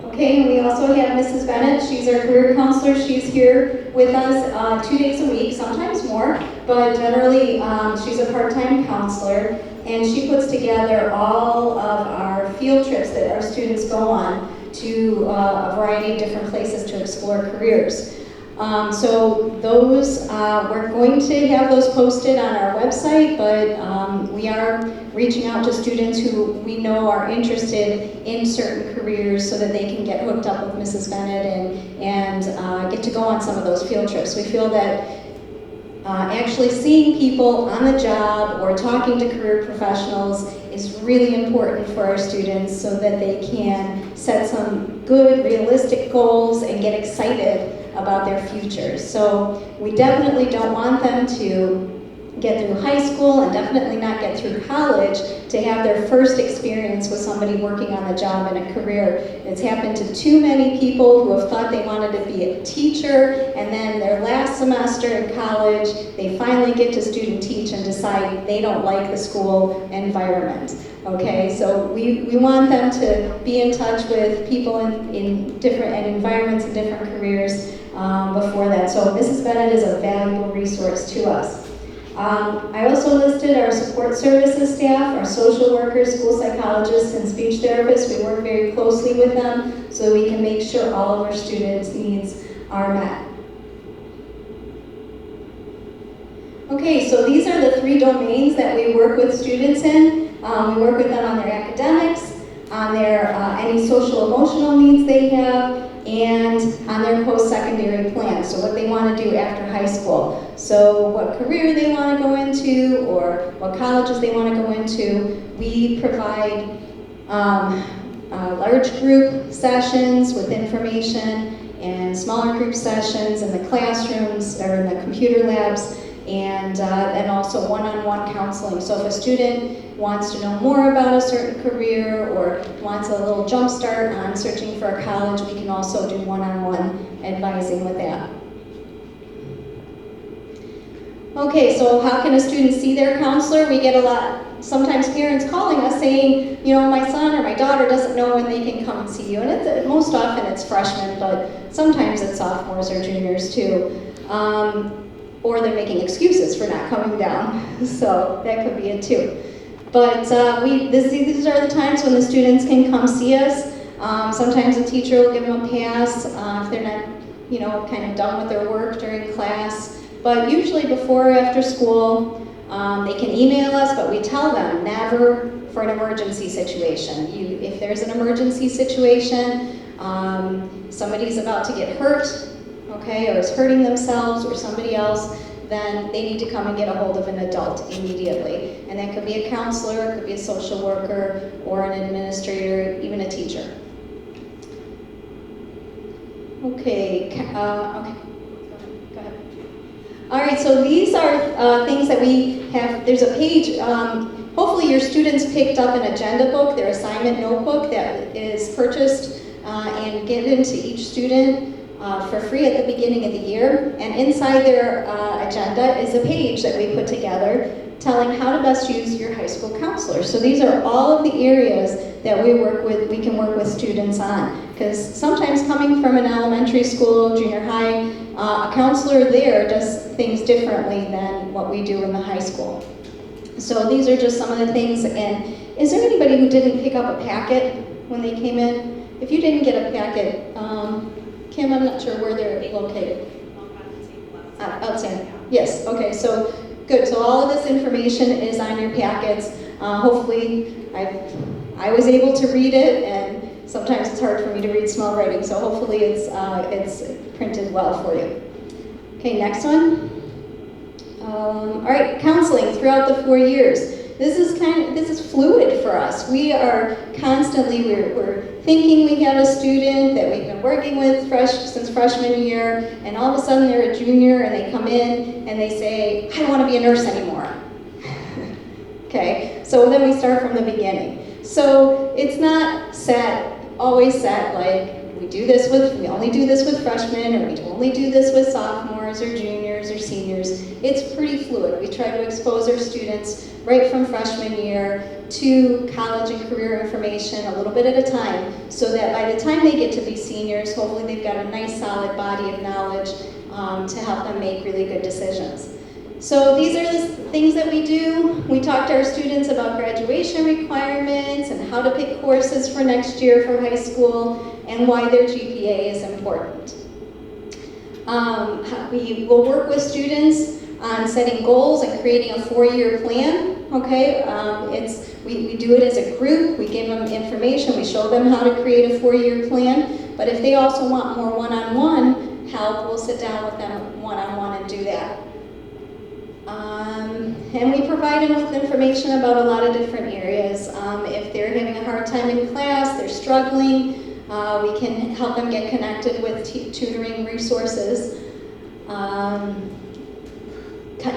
Okay, and we also have Mrs. Bennett. She's our career counselor. She's here with us 2 days a week, sometimes more, but generally she's a part-time counselor, and she puts together all of our field trips that our students go on to a variety of different places to explore careers. So those, we're going to have those posted on our website, but we are reaching out to students who we know are interested in certain careers so that they can get hooked up with Mrs. Bennett and get to go on some of those field trips. We feel that actually seeing people on the job or talking to career professionals is really important for our students so that they can set some good, realistic goals and get excited about their futures. So we definitely don't want them to get through high school and definitely not get through college to have their first experience with somebody working on the job in a career. It's happened to too many people who have thought they wanted to be a teacher, and then their last semester in college, they finally get to student teach and decide they don't like the school environment. Okay, so we want them to be in touch with people in different environments and different careers before that. So Mrs. Bennett is a valuable resource to us. I also listed our support services staff, our social workers, school psychologists, and speech therapists. We work very closely with them so we can make sure all of our students' needs are met. Okay, so these are the 3 domains that we work with students in. We work with them on their academics, on their any social emotional needs they have, and on their post-secondary plan, so what they want to do after high school. So what career they want to go into or what colleges they want to go into. We provide large group sessions with information and smaller group sessions in the classrooms or in the computer labs, and also one-on-one counseling. So if a student wants to know more about a certain career or wants a little jump start on searching for a college, we can also do one-on-one advising with that. Okay, so how can a student see their counselor? We get a lot, sometimes parents calling us saying, you know, my son or my daughter doesn't know when they can come and see you. And most often it's freshmen, but sometimes it's sophomores or juniors too. Or they're making excuses for not coming down. So that could be it too. But these are the times when the students can come see us. Sometimes a teacher will give them a pass if they're not, kind of done with their work during class. But usually before or after school, they can email us, but we tell them never for an emergency situation. If there's an emergency situation, somebody's about to get hurt, okay, or is hurting themselves or somebody else, then they need to come and get a hold of an adult immediately. And that could be a counselor, it could be a social worker, or an administrator, even a teacher. Okay, go ahead. All right, so these are things that we have. There's a page, hopefully your students picked up an agenda book, their assignment notebook that is purchased and given to each student for free at the beginning of the year. And inside their agenda is a page that we put together telling how to best use your high school counselor. So these are all of the areas that we can work with students on. Because sometimes coming from an elementary school, junior high, a counselor there does things differently than what we do in the high school. So these are just some of the things. And is there anybody who didn't pick up a packet when they came in? If you didn't get a packet, Kim, I'm not sure where they're located. Outstanding. Yes, okay, so, good, so all of this information is on your packets. Hopefully, I was able to read it, and sometimes it's hard for me to read small writing, so hopefully it's printed well for you. Okay, next one. All right, counseling throughout the 4 years. This is fluid for us. We are constantly, we're thinking we have a student that we've been working with since freshman year, and all of a sudden they're a junior and they come in and they say, I don't want to be a nurse anymore. Okay, so then we start from the beginning. So it's not always set, like we only do this with freshmen, or we only do this with sophomores or juniors or seniors. It's pretty fluid. We try to expose our students right from freshman year to college and career information a little bit at a time, so that by the time they get to be seniors, hopefully they've got a nice solid body of knowledge to help them make really good decisions. So these are the things that we do. We talk to our students about graduation requirements and how to pick courses for next year for high school and why their GPA is important. We will work with students on setting goals and creating a 4-year plan, okay? We do it as a group, we give them information, we show them how to create a 4-year plan, but if they also want more one-on-one help, we'll sit down with them one-on-one and do that. And we provide them with information about a lot of different areas. If they're having a hard time in class, they're struggling, we can help them get connected with tutoring resources.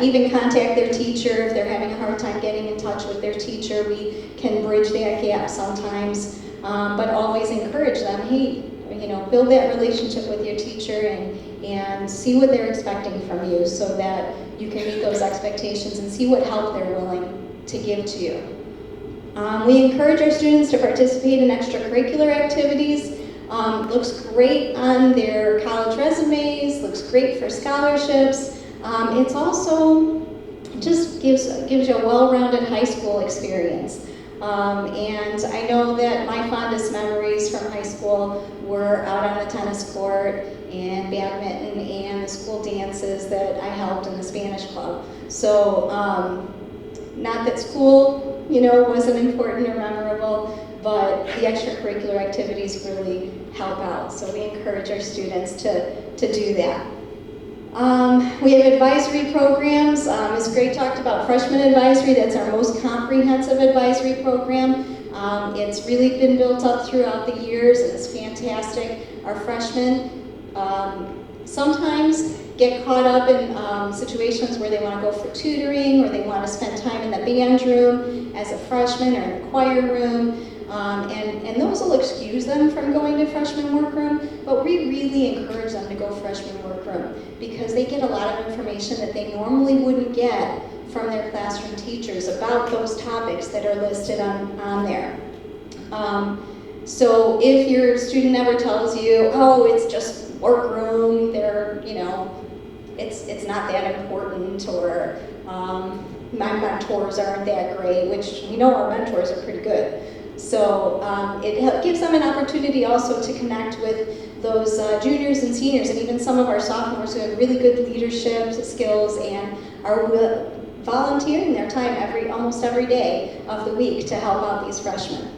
Even contact their teacher if they're having a hard time getting in touch with their teacher. We can bridge that gap sometimes, but always encourage them, hey, build that relationship with your teacher and see what they're expecting from you so that you can meet those expectations and see what help they're willing to give to you. We encourage our students to participate in extracurricular activities. Looks great on their college resumes, looks great for scholarships. It's also just gives you a well-rounded high school experience. And I know that my fondest memories from high school were out on the tennis court and badminton and the school dances that I helped in the Spanish club. So not that school, wasn't important or memorable, but the extracurricular activities really help out. So we encourage our students to do that. We have advisory programs. Ms. Gray talked about freshman advisory. That's our most comprehensive advisory program. It's really been built up throughout the years, and it's fantastic. Our freshmen sometimes get caught up in situations where they want to go for tutoring or they want to spend time in the band room as a freshman or in the choir room. And those will excuse them from going to freshman workroom, but we really encourage them to go freshman workroom because they get a lot of information that they normally wouldn't get from their classroom teachers about those topics that are listed on there. So if your student ever tells you, oh, it's just workroom, it's not that important, or my mentors aren't that great, which we know our mentors are pretty good. So it gives them an opportunity also to connect with those juniors and seniors, and even some of our sophomores who have really good leadership skills and are volunteering their time almost every day of the week to help out these freshmen.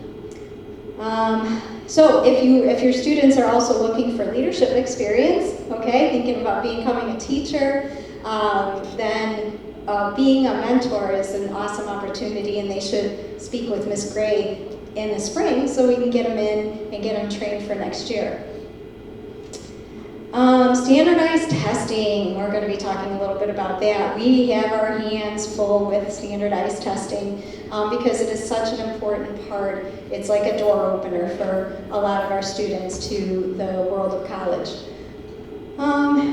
So if your students are also looking for leadership experience, okay, thinking about becoming a teacher, then being a mentor is an awesome opportunity, and they should speak with Ms. Gray in the spring so we can get them in and get them trained for next year. Standardized testing, we're going to be talking a little bit about that. We have our hands full with standardized testing because it is such an important part. It's like a door opener for a lot of our students to the world of college.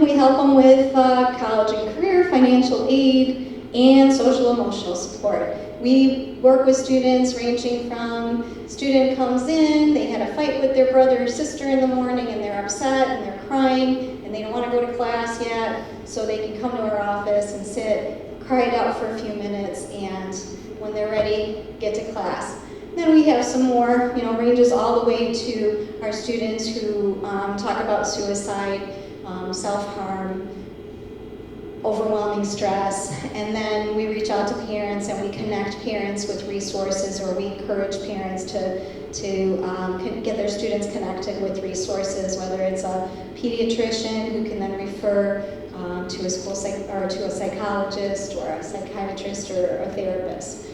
We help them with college and career, financial aid, and social emotional support. We work with students ranging from student comes in, they had a fight with their brother or sister in the morning and they're upset and they're crying and they don't want to go to class yet, so they can come to our office and sit, cry it out for a few minutes, and when they're ready, get to class. Then we have some more, ranges all the way to our students who talk about suicide, self-harm, overwhelming stress, and then we reach out to parents and we connect parents with resources, or we encourage parents to get their students connected with resources, whether it's a pediatrician who can then refer to a to a psychologist or a psychiatrist or a therapist.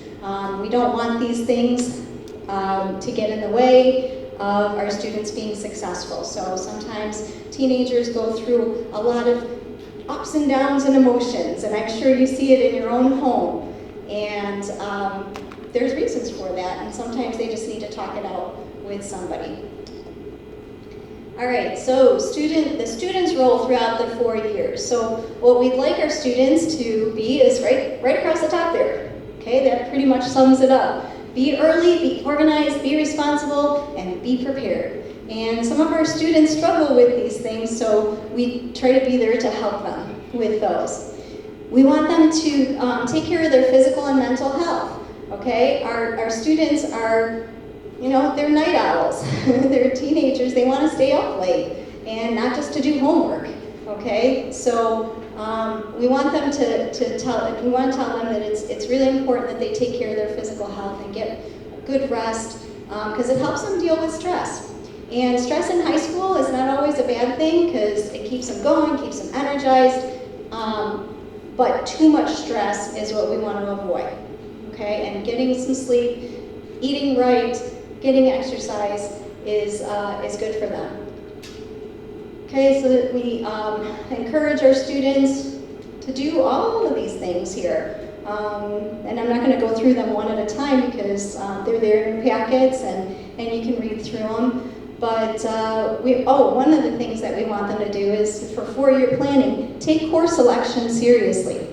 We don't want these things to get in the way of our students being successful. So sometimes teenagers go through a lot of ups and downs and emotions, and I'm sure you see it in your own home. And there's reasons for that, and sometimes they just need to talk it out with somebody. All right, so the student's role throughout the 4 years. So what we'd like our students to be is right across the top there. Okay, that pretty much sums it up. Be early, be organized, be responsible, and be prepared. And some of our students struggle with these things, so we try to be there to help them with those. We want them to take care of their physical and mental health. Okay, our students are, they're night owls. They're teenagers. They want to stay up late and not just to do homework. Okay, so we want them to tell them that it's really important that they take care of their physical health and get good rest, because it helps them deal with stress. And stress in high school is not always a bad thing, because it keeps them going, keeps them energized. But too much stress is what we want to avoid. Okay, and getting some sleep, eating right, getting exercise is good for them. Okay, so that we encourage our students to do all of these things here. And I'm not going to go through them one at a time, because they're there in your packets and you can read through them. But one of the things that we want them to do is, for 4-year planning, take course selection seriously.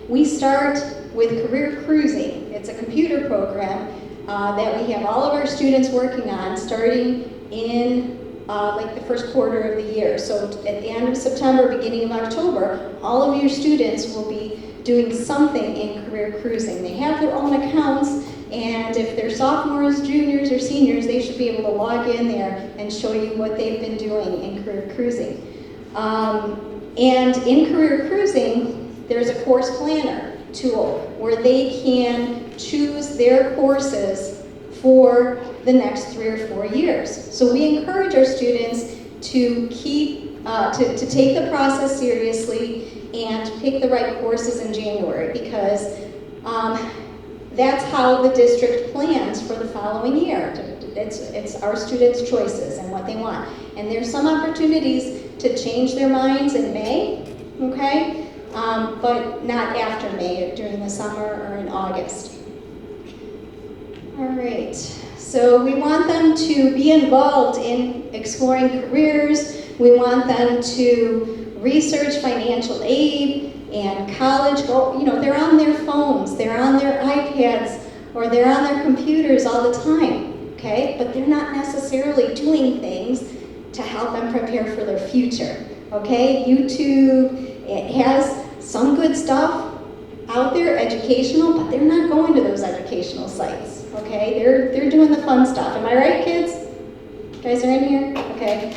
We start with Career Cruising. It's a computer program that we have all of our students working on starting in the first quarter of the year. So at the end of September, beginning of October, all of your students will be doing something in Career Cruising. They have their own accounts, and if they're sophomores, juniors, or seniors, they should be able to log in there and show you what they've been doing in Career Cruising. And in Career Cruising, there's a course planner tool where they can choose their courses for the next 3 or 4 years. So we encourage our students to to take the process seriously and pick the right courses in January, because that's how the district plans for the following year. It's our students' choices and what they want. And there's some opportunities to change their minds in May, okay? But not after May, during the summer or in August. All right, so we want them to be involved in exploring careers. We want them to research financial aid and college. They're on their phones, they're on their iPads, or they're on their computers all the time, okay? But they're not necessarily doing things to help them prepare for their future, okay? YouTube, it has some good stuff out there, educational, but they're not going to those educational sites, okay? They're doing the fun stuff. Am I right, kids? You guys are in here? Okay.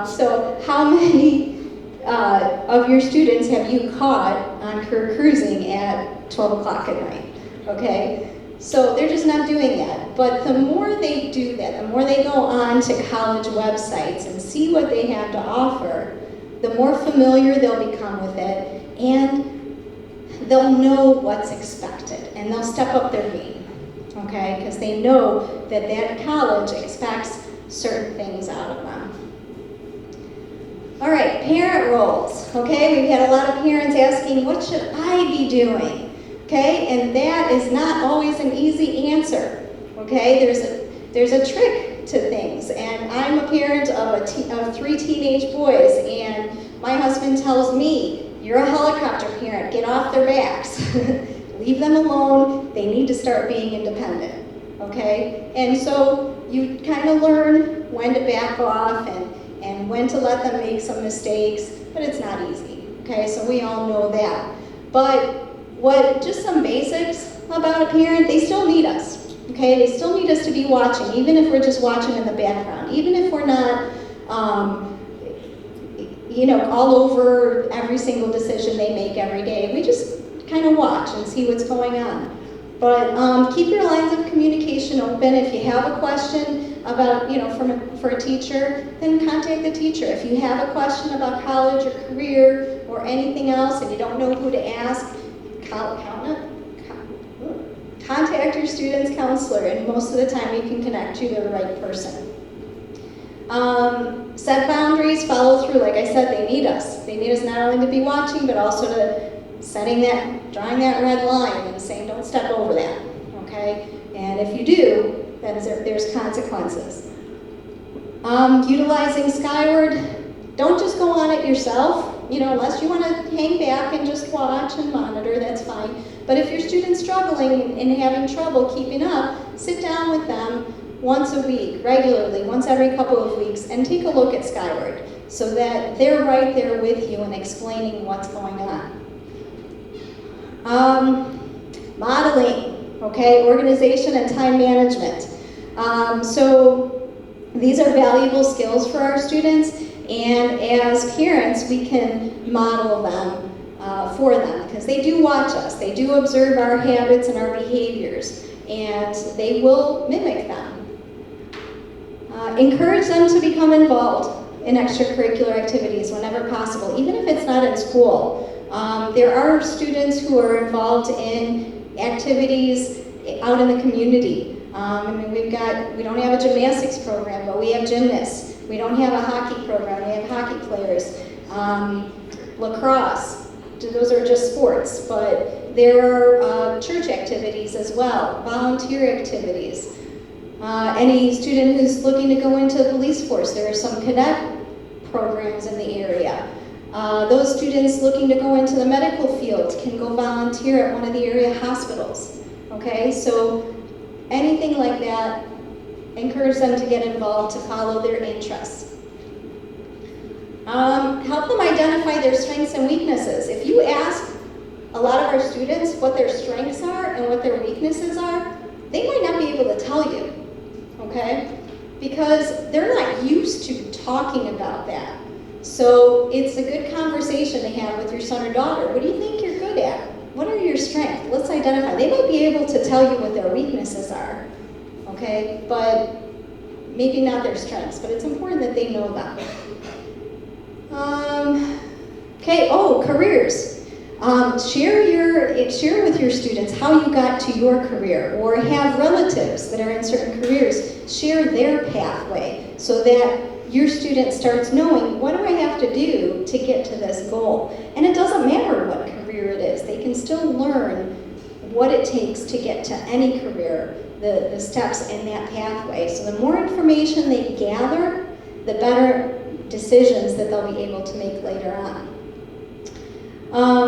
So how many of your students have you caught on Career Cruising at 12 o'clock at night? Okay. So they're just not doing that. But the more they do that, the more they go on to college websites and see what they have to offer, the more familiar they'll become with it, and they'll know what's expected, and they'll step up their game, okay? Because they know that college expects certain things out of them. All right, parent roles, okay? We've had a lot of parents asking, what should I be doing? Okay, and that is not always an easy answer, okay? There's a trick to things, and I'm a parent of 3 teenage boys, and my husband tells me, you're a helicopter parent, get off their backs. Leave them alone, they need to start being independent, okay? And so you kind of learn when to back off and when to let them make some mistakes, but it's not easy, okay? So we all know that. But just some basics about a parent, they still need us, okay? They still need us to be watching, even if we're just watching in the background, even if we're not, all over every single decision they make every day. We just kind of watch and see what's going on. But keep your lines of communication open. If you have a question about, for a teacher, then contact the teacher. If you have a question about college or career or anything else and you don't know who to ask, contact your student's counselor, and most of the time we can connect you to the right person. Set boundaries, follow through. Like I said, they need us. They need us not only to be watching, but also to drawing that red line and saying, don't step over that, okay? And if you do, then there's consequences. Utilizing Skyward, don't just go on it yourself, unless you want to hang back and just watch and monitor, that's fine. But if your student's struggling and having trouble keeping up, sit down with them once a week, regularly, once every couple of weeks, and take a look at Skyward so that they're right there with you and explaining what's going on. Modeling, okay, organization and time management. So these are valuable skills for our students, and as parents, we can model them for them because they do watch us. They do observe our habits and our behaviors, and they will mimic them. Encourage them to become involved in extracurricular activities whenever possible, even if it's not in school. There are students who are involved in activities out in the community. We don't have a gymnastics program, but we have gymnasts. We don't have a hockey program, we have hockey players. Lacrosse, those are just sports, but there are church activities as well, volunteer activities. Any student who's looking to go into the police force, there are some cadet programs in the area. Those students looking to go into the medical field can go volunteer at one of the area hospitals. Okay, so anything like that, encourage them to get involved, to follow their interests. Help them identify their strengths and weaknesses. If you ask a lot of our students what their strengths are and what their weaknesses are, they might not be able to tell you, okay? Because they're not used to talking about that. So it's a good conversation to have with your son or daughter. What do you think you're good at? What are your strengths? Let's identify. They might be able to tell you what their weaknesses are, okay? But maybe not their strengths, but it's important that they know them. Careers. Share with your students how you got to your career, or have relatives that are in certain careers. Share their pathway so that your student starts knowing, what do I have to do to get to this goal? And it doesn't matter what career it is. They can still learn what it takes to get to any career, the steps in that pathway. So the more information they gather, the better decisions that they'll be able to make later on.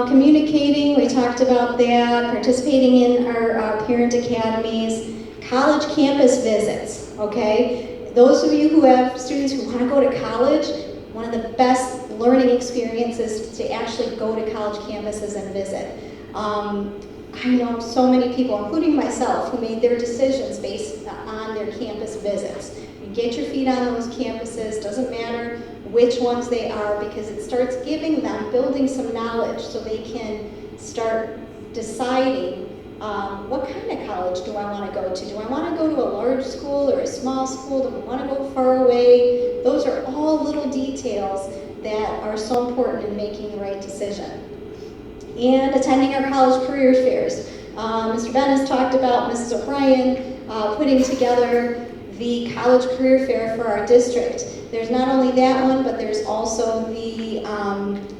Communicating, we talked about that, participating in our parent academies, college campus visits, okay? Those of you who have students who want to go to college, one of the best learning experiences is to actually go to college campuses and visit. I know so many people, including myself, who made their decisions based on their campus visits. You get your feet on those campuses, doesn't matter which ones they are, because it starts giving them, building some knowledge so they can start deciding what kind of college do I want to go to? Do I want to go to a large school or a small school? Do I want to go far away? Those are all little details that are so important in making the right decision. And attending our college career fairs. Mr. Bennis talked about Mrs. O'Brien putting together the college career fair for our district. There's not only that one, but there's also the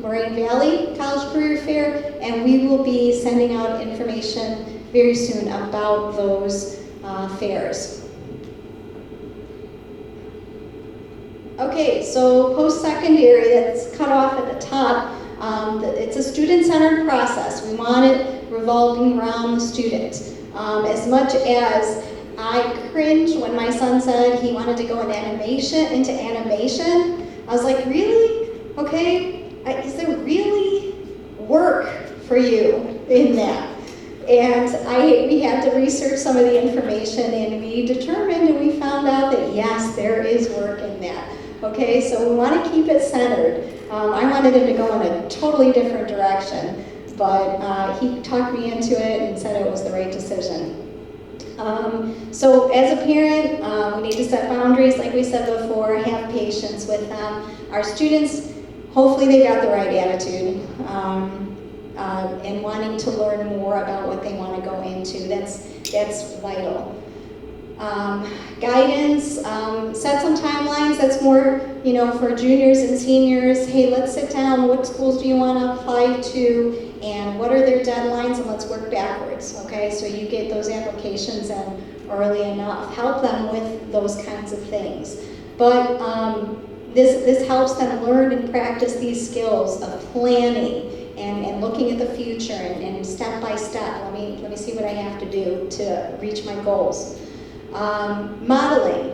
Moraine Valley College Career Fair, and we will be sending out information very soon about those fairs. Okay, so post-secondary, that's cut off at the top. It's a student-centered process. We want it revolving around the student. As much as I cringed when my son said he wanted to go into animation, I was like, really? Okay, is there really work for you in that? And we had to research some of the information, and we determined and we found out that yes, there is work in that. Okay, so we want to keep it centered. I wanted him to go in a totally different direction, but he talked me into it and said it was the right decision. So as a parent, we need to set boundaries, like we said before, have patience with them. Our students, hopefully they got the right attitude and wanting to learn more about what they want to go into. That's vital. Guidance, set some timelines. That's more, for juniors and seniors. Hey, let's sit down. What schools do you want to apply to? And what are their deadlines? And let's work backwards, okay? So you get those applications in early enough. Help them with those kinds of things. But this helps them learn and practice these skills of planning and looking at the future and step by step. Let me see what I have to do to reach my goals. Modeling,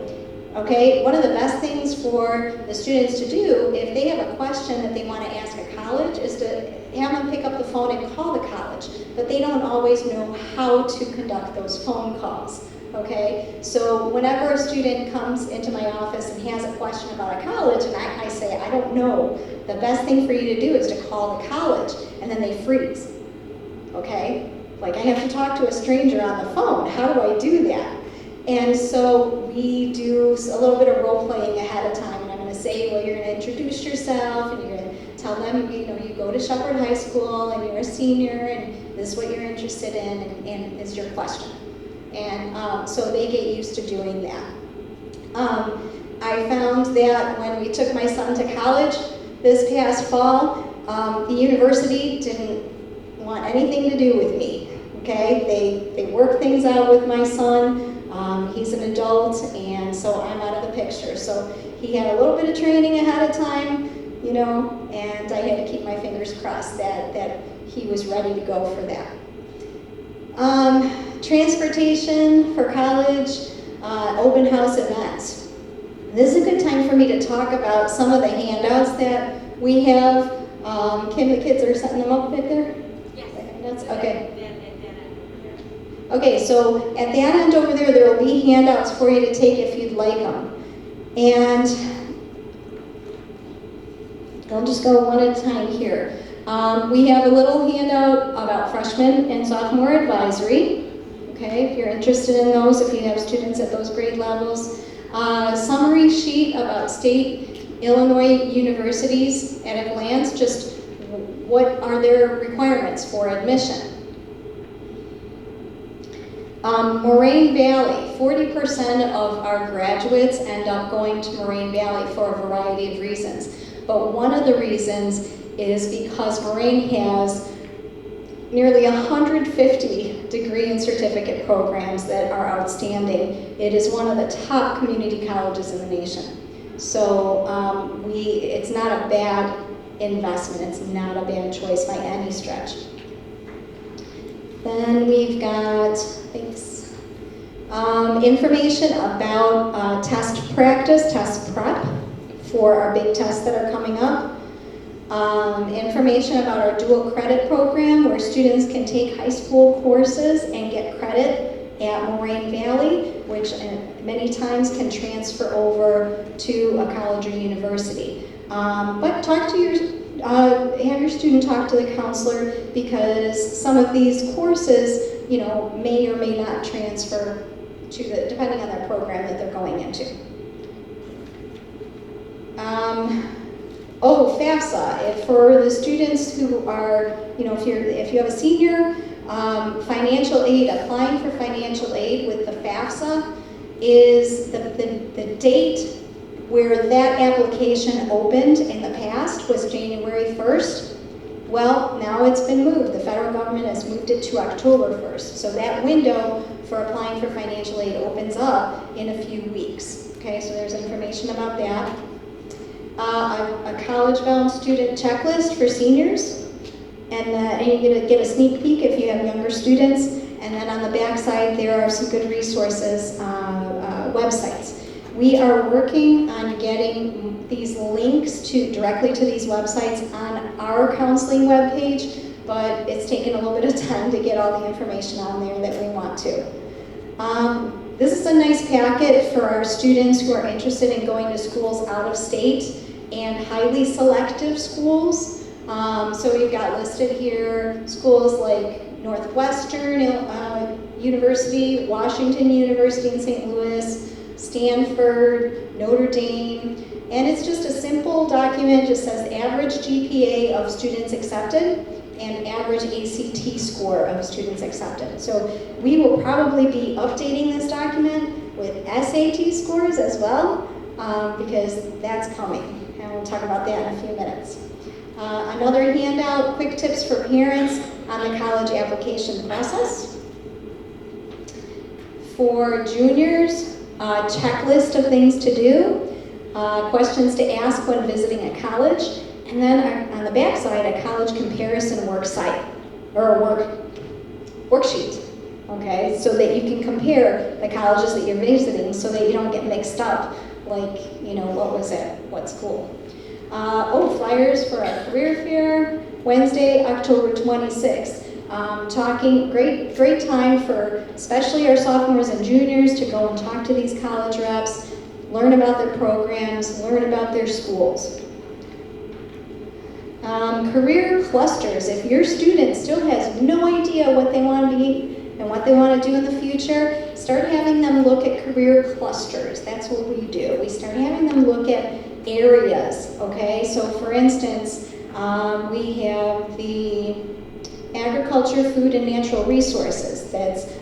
okay? One of the best things for the students to do if they have a question that they want to ask a college is to have them pick up the phone and call the college, but they don't always know how to conduct those phone calls, okay? So whenever a student comes into my office and has a question about a college, and I say, I don't know, the best thing for you to do is to call the college, and then they freeze, okay? Like, I have to talk to a stranger on the phone. How do I do that? And so we do a little bit of role playing ahead of time, and I'm going to say, well, you're going to introduce yourself, and you're going to tell them, you go to Shepherd High School, and you're a senior, and this is what you're interested in, and is your question. And so they get used to doing that. I found that when we took my son to college this past fall, the university didn't want anything to do with me, okay? They worked things out with my son. He's an adult, and so I'm out of the picture. So he had a little bit of training ahead of time, and I had to keep my fingers crossed that he was ready to go for that. Transportation for college, open house events. This is a good time for me to talk about some of the handouts that we have. Kim, the kids are setting them up right there? Yes. The handouts? Okay. Okay, so at that end over there, there will be handouts for you to take if you'd like them. And I'll just go one at a time here. We have a little handout about freshman and sophomore advisory. Okay, if you're interested in those, if you have students at those grade levels. Summary sheet about state Illinois universities at a glance, just what are their requirements for admission. Moraine Valley, 40% of our graduates end up going to Moraine Valley for a variety of reasons. But one of the reasons is because Moraine has nearly 150 degree and certificate programs that are outstanding. It is one of the top community colleges in the nation. So it's not a bad investment. It's not a bad choice by any stretch. Then we've got, information about test practice, test prep for our big tests that are coming up. Information about our dual credit program where students can take high school courses and get credit at Moraine Valley, which many times can transfer over to a college or university. But talk to have your student talk to the counselor, because some of these courses, may or may not transfer to depending on their program that they're going into. FAFSA, for the students who are, if you have a senior, financial aid, applying for financial aid with the FAFSA is the date where that application opened in the past was January 1st. Well, now it's been moved. The federal government has moved it to October 1st. So that window for applying for financial aid opens up in a few weeks. Okay, so there's information about that. A college-bound student checklist for seniors. And you get a sneak peek if you have younger students. And then on the back side, there are some good resources, websites. We are working on getting these links directly to these websites on our counseling webpage, but it's taken a little bit of time to get all the information on there that we want to. This is a nice packet for our students who are interested in going to schools out of state. and highly selective schools. So we've got listed here schools like Northwestern University, Washington University in St. Louis, Stanford, Notre Dame, and it's just a simple document, just says average GPA of students accepted and average ACT score of students accepted. So we will probably be updating this document with SAT scores as well, because that's coming, and we'll talk about that in a few minutes. Another handout, quick tips for parents on the college application process. For juniors, checklist of things to do, questions to ask when visiting a college, and then on the back side, a college comparison work site, or a worksheet, okay? So that you can compare the colleges that you're visiting so that you don't get mixed up, like, you know, what was it, what school? Flyers for our career fair, Wednesday, October 26th. Great time for especially our sophomores and juniors to go and talk to these college reps, learn about their programs, learn about their schools. Career clusters. If your student still has no idea what they want to be and what they want to do in the future, start having them look at career clusters. That's what we do. We start having them look at areas, okay? So for instance, we have the agriculture, food, and natural resources.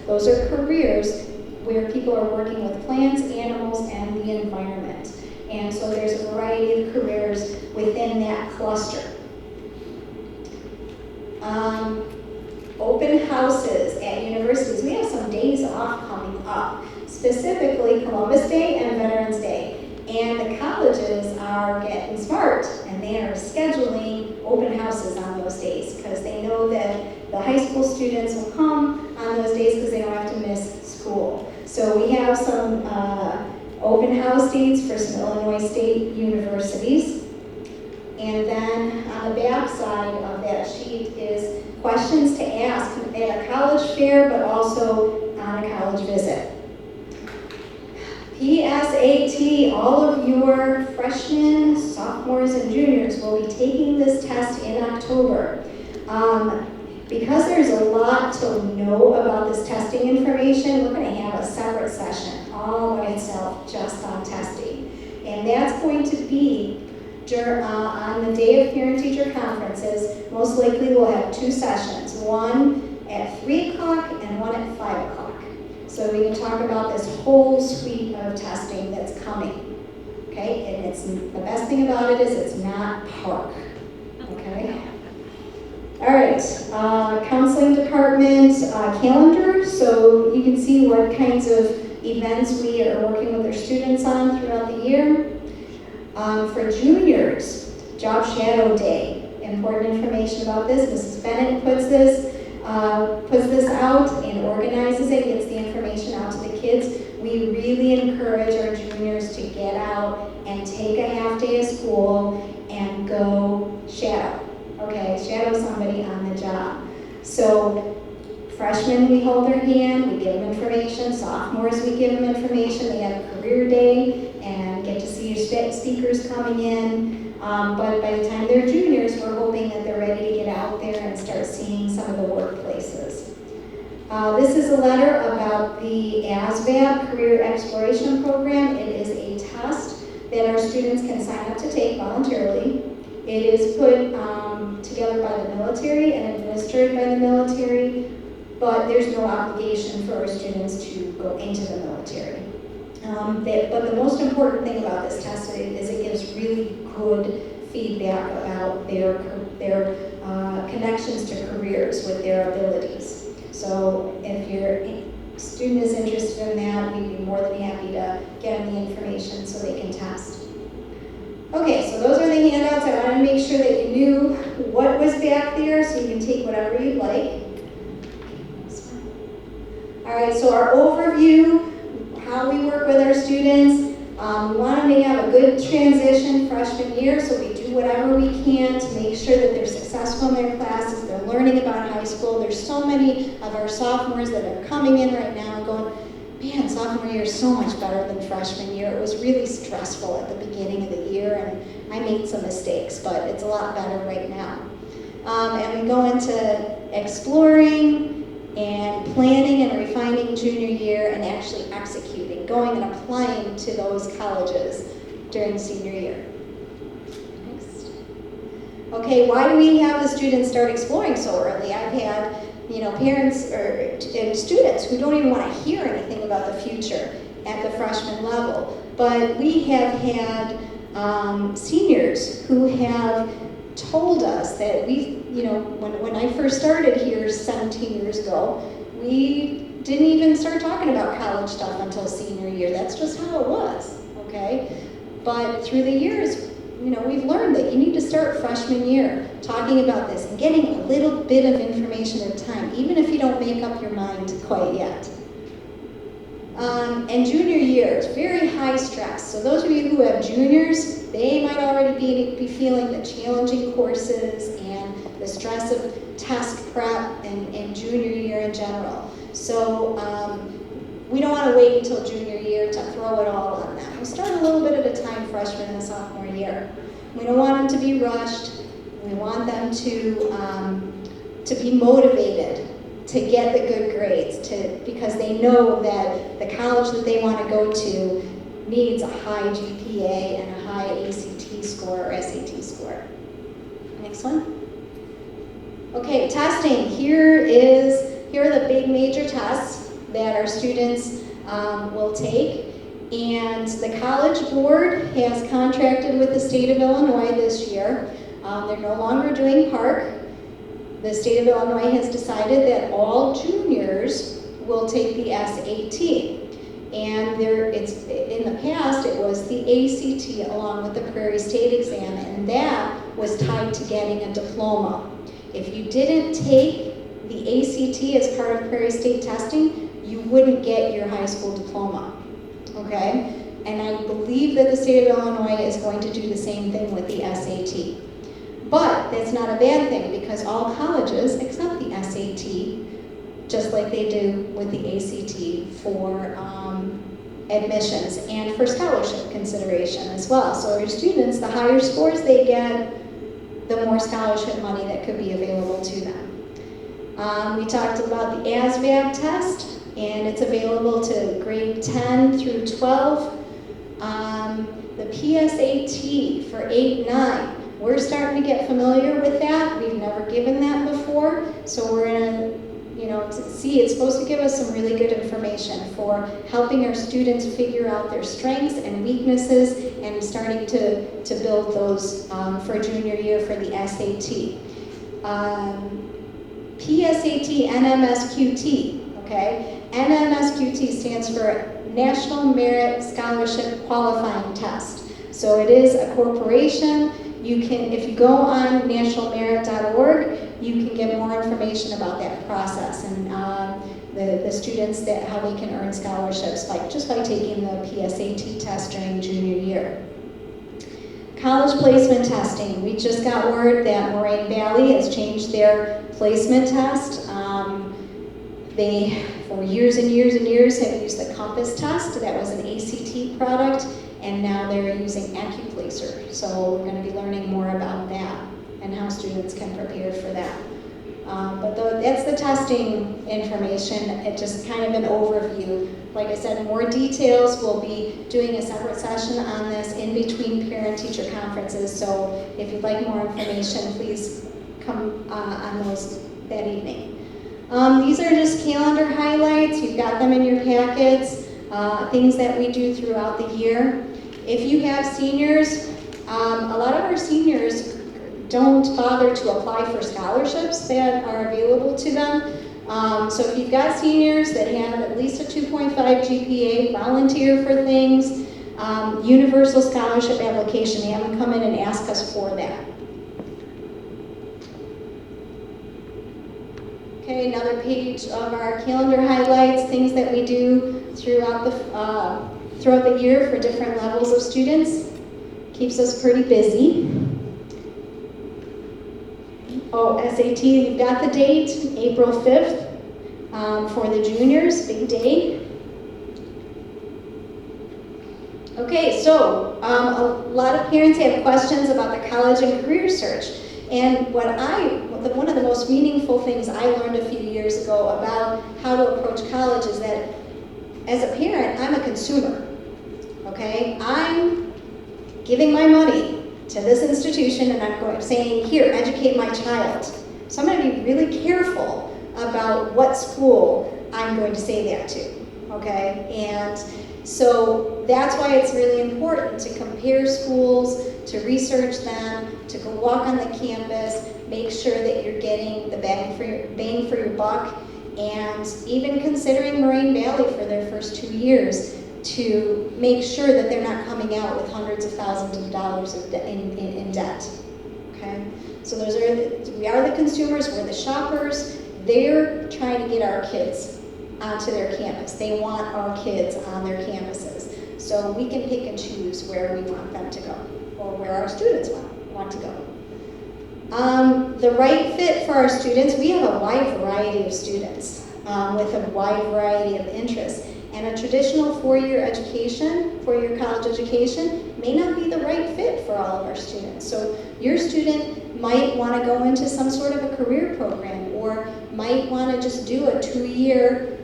Those are careers where people are working with plants, animals, and the environment. And so there's a variety of careers within that cluster. Open houses at universities. We have some days off coming up, specifically Columbus Day and Veterans Day. And the colleges are getting smart, and they are scheduling open houses on those days because they know that the high school students will come on those days because they don't have to miss school. So we have some open house dates for some Illinois State universities. And then on the back side of that sheet is questions to ask at a college fair, but also on a college visit. PSAT, all of your freshmen, sophomores, and juniors will be taking this test in October. Because there's a lot to know about this testing information, we're going to have a separate session all by itself just on testing. And that's going to be on the day of parent-teacher conferences. Most likely we'll have two sessions, one at 3 o'clock and one at 5 o'clock. So we can talk about this whole suite of testing that's coming, okay? And the best thing about it is it's not PARCC, okay? All right, counseling department calendar. So you can see what kinds of events we are working with our students on throughout the year. For juniors, Job Shadow Day. Important information about this. Mrs. Bennett puts this out and organizes it, gets the information out to the kids. We really encourage our juniors to get out and take a half day of school and go shadow. Okay, shadow somebody on the job. So freshmen, we hold their hand, we give them information. Sophomores, we give them information. They have a career day and get to see your speakers coming in. But by the time they're juniors, we're hoping that they're ready to get out there and start seeing some of the workplaces. This is a letter about the ASVAB Career Exploration Program. It is a test that our students can sign up to take voluntarily. It is put together by the military and administered by the military, but there's no obligation for our students to go into the military. But the most important thing about this test is it gives really good feedback about their connections to careers with their abilities. So if your student is interested in that, we'd be more than happy to get them the information so they can test. Okay, so those are the handouts. I wanted to make sure that you knew what was back there so you can take whatever you'd like. All right, so our overview, how we work with our students. We want them to have a good transition freshman year, so we do whatever we can to make sure that they're successful in their classes, they're learning about high school. There's so many of our sophomores that are coming in right now and going, man, sophomore year is so much better than freshman year. It was really stressful at the beginning of the year, and I made some mistakes, but it's a lot better right now. And we go into exploring and planning and refining junior year and actually executing, going and applying to those colleges during senior year. Next. Okay, why do we have the students start exploring so early? I've had parents and students who don't even want to hear anything about the future at the freshman level. But we have had seniors who have told us that when I first started here 17 years ago, we didn't even start talking about college stuff until senior year. That's just how it was, okay? But through the years, we've learned that you need to start freshman year talking about this and getting a little bit of information at a time, even if you don't make up your mind quite yet. And junior year is very high stress. So those of you who have juniors, they might already be feeling the challenging courses and the stress of test prep and junior year in general. So we don't want to wait until junior year to throw it all on them. We start a little bit at a time freshman and sophomore year. We don't want them to be rushed. We want them to be motivated to get the good grades, because they know that the college that they want to go to needs a high GPA and a high ACT score or SAT score. Next one. Okay, testing. Here are the big major tests that our students will take. And the College Board has contracted with the state of Illinois this year. They're no longer doing PARCC. The state of Illinois has decided that all juniors will take the SAT. And in the past, it was the ACT along with the Prairie State exam, and that was tied to getting a diploma. If you didn't take the ACT as part of Prairie State testing, you wouldn't get your high school diploma, okay? And I believe that the state of Illinois is going to do the same thing with the SAT. But that's not a bad thing, because all colleges accept the SAT just like they do with the ACT for admissions and for scholarship consideration as well. So your students, the higher scores they get, the more scholarship money that could be available to them. We talked about the ASVAB test, and it's available to grade 10 through 12. The PSAT for 8-9. We're starting to get familiar with that. We've never given that before, so we're going to see. It's supposed to give us some really good information for helping our students figure out their strengths and weaknesses and starting to build those for junior year for the SAT. PSAT NMSQT, okay? NMSQT stands for National Merit Scholarship Qualifying Test. So it is a corporation. You can, if you go on nationalmerit.org, you can get more information about that process and the students how they can earn scholarships just by taking the PSAT test during junior year. College placement testing. We just got word that Moraine Valley has changed their placement test. They, for years and years and years, have used the Compass test. That was an ACT product. And now they're using AccuPlacer. So we're going to be learning more about that and how students can prepare for that. But that's the testing information. It's just kind of an overview. Like I said, more details. We'll be doing a separate session on this in between parent-teacher conferences. So if you'd like more information, please come on those that evening. These are just calendar highlights. You've got them in your packets. Things that we do throughout the year. If you have seniors, a lot of our seniors don't bother to apply for scholarships that are available to them. So if you've got seniors that have at least a 2.5 GPA, volunteer for things, universal scholarship application, they have them come in and ask us for that. Okay, another page of our calendar highlights, things that we do throughout the year for different levels of students. Keeps us pretty busy. Oh, SAT, you've got the date, April 5th, for the juniors, big day. Okay, so a lot of parents have questions about the college and career search. And one of the most meaningful things I learned a few years ago about how to approach college is that as a parent, I'm a consumer, okay? I'm giving my money to this institution and I'm saying, here, educate my child. So I'm going to be really careful about what school I'm going to say that to, okay? And so that's why it's really important to compare schools, to research them, to go walk on the campus, make sure that you're getting the bang for your buck, and even considering Moraine Valley for their first 2 years to make sure that they're not coming out with hundreds of thousands of dollars in debt. Okay, so we are the consumers, we're the shoppers. They're trying to get our kids onto their campus. They want our kids on their campuses. So we can pick and choose where we want them to go, or where our students want to go. The right fit for our students, we have a wide variety of students with a wide variety of interests. And a traditional four-year college education may not be the right fit for all of our students. So your student might want to go into some sort of a career program, or might want to just do a 2-year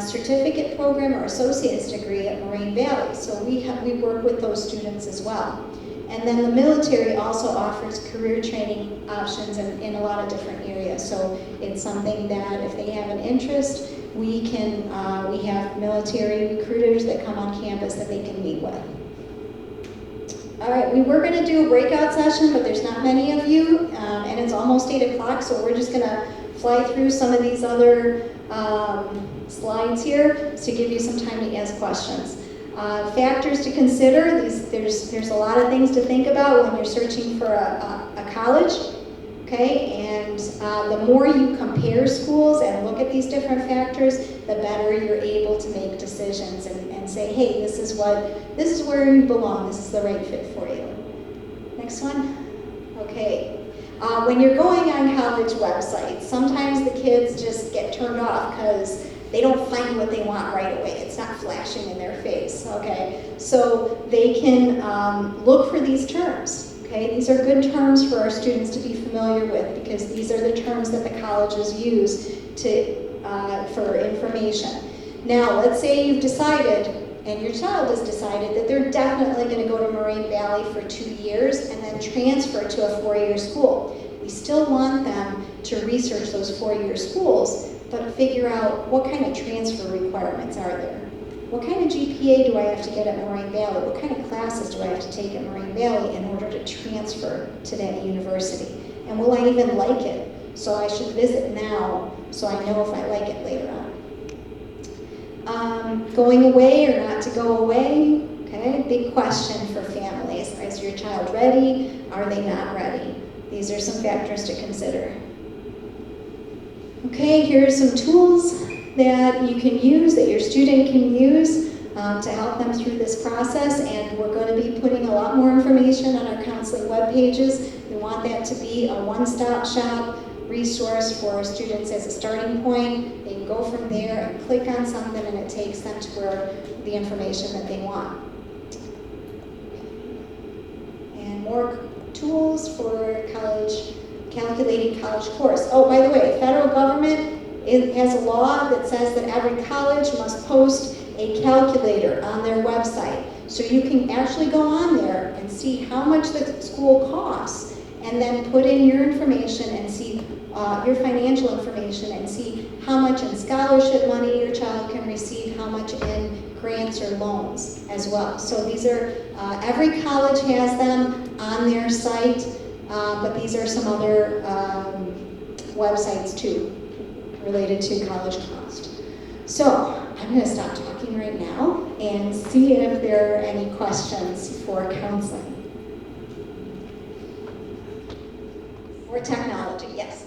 certificate program or associate's degree at Moraine Valley. So we work with those students as well. And then the military also offers career training options in a lot of different areas. So it's something that if they have an interest, we have military recruiters that come on campus that they can meet with. All right, we were gonna do a breakout session, but there's not many of you, and it's almost 8 o'clock, so we're just gonna fly through some of these other slides here to give you some time to ask questions. Factors to consider, there's a lot of things to think about when you're searching for a college, okay? And the more you compare schools and look at these different factors, the better you're able to make decisions and say, hey, this is where you belong, this is the right fit for you. Next one. Okay. When you're going on college websites, sometimes the kids just get turned off because they don't find what they want right away. It's not flashing in their face, okay? So they can look for these terms, okay? These are good terms for our students to be familiar with because these are the terms that the colleges use for information. Now, let's say you've decided, and your child has decided that they're definitely going to go to Moraine Valley for 2 years and then transfer to a 4-year school. We still want them to research those 4-year schools, but figure out what kind of transfer requirements are there. What kind of GPA do I have to get at Moraine Valley? What kind of classes do I have to take at Moraine Valley in order to transfer to that university? And will I even like it? So I should visit now so I know if I like it later on. Going away or not to go away, okay? Big question for families. Is your child ready? Are they not ready? These are some factors to consider. Okay, here are some tools that you can use, that your student can use to help them through this process, and we're going to be putting a lot more information on our counseling web pages. We want that to be a one-stop shop resource for our students as a starting point. They can go from there and click on something and it takes them to where the information that they want. And more tools for college, calculating college course. Oh, by the way, federal government has a law that says that every college must post a calculator on their website. So you can actually go on there and see how much the school costs and then put in your information and see your financial information and see how much in scholarship money your child can receive, how much in grants or loans as well. So these are, every college has them on their site, but these are some other websites too related to college cost. So I'm going to stop talking right now and see if there are any questions for counseling. For technology, yes.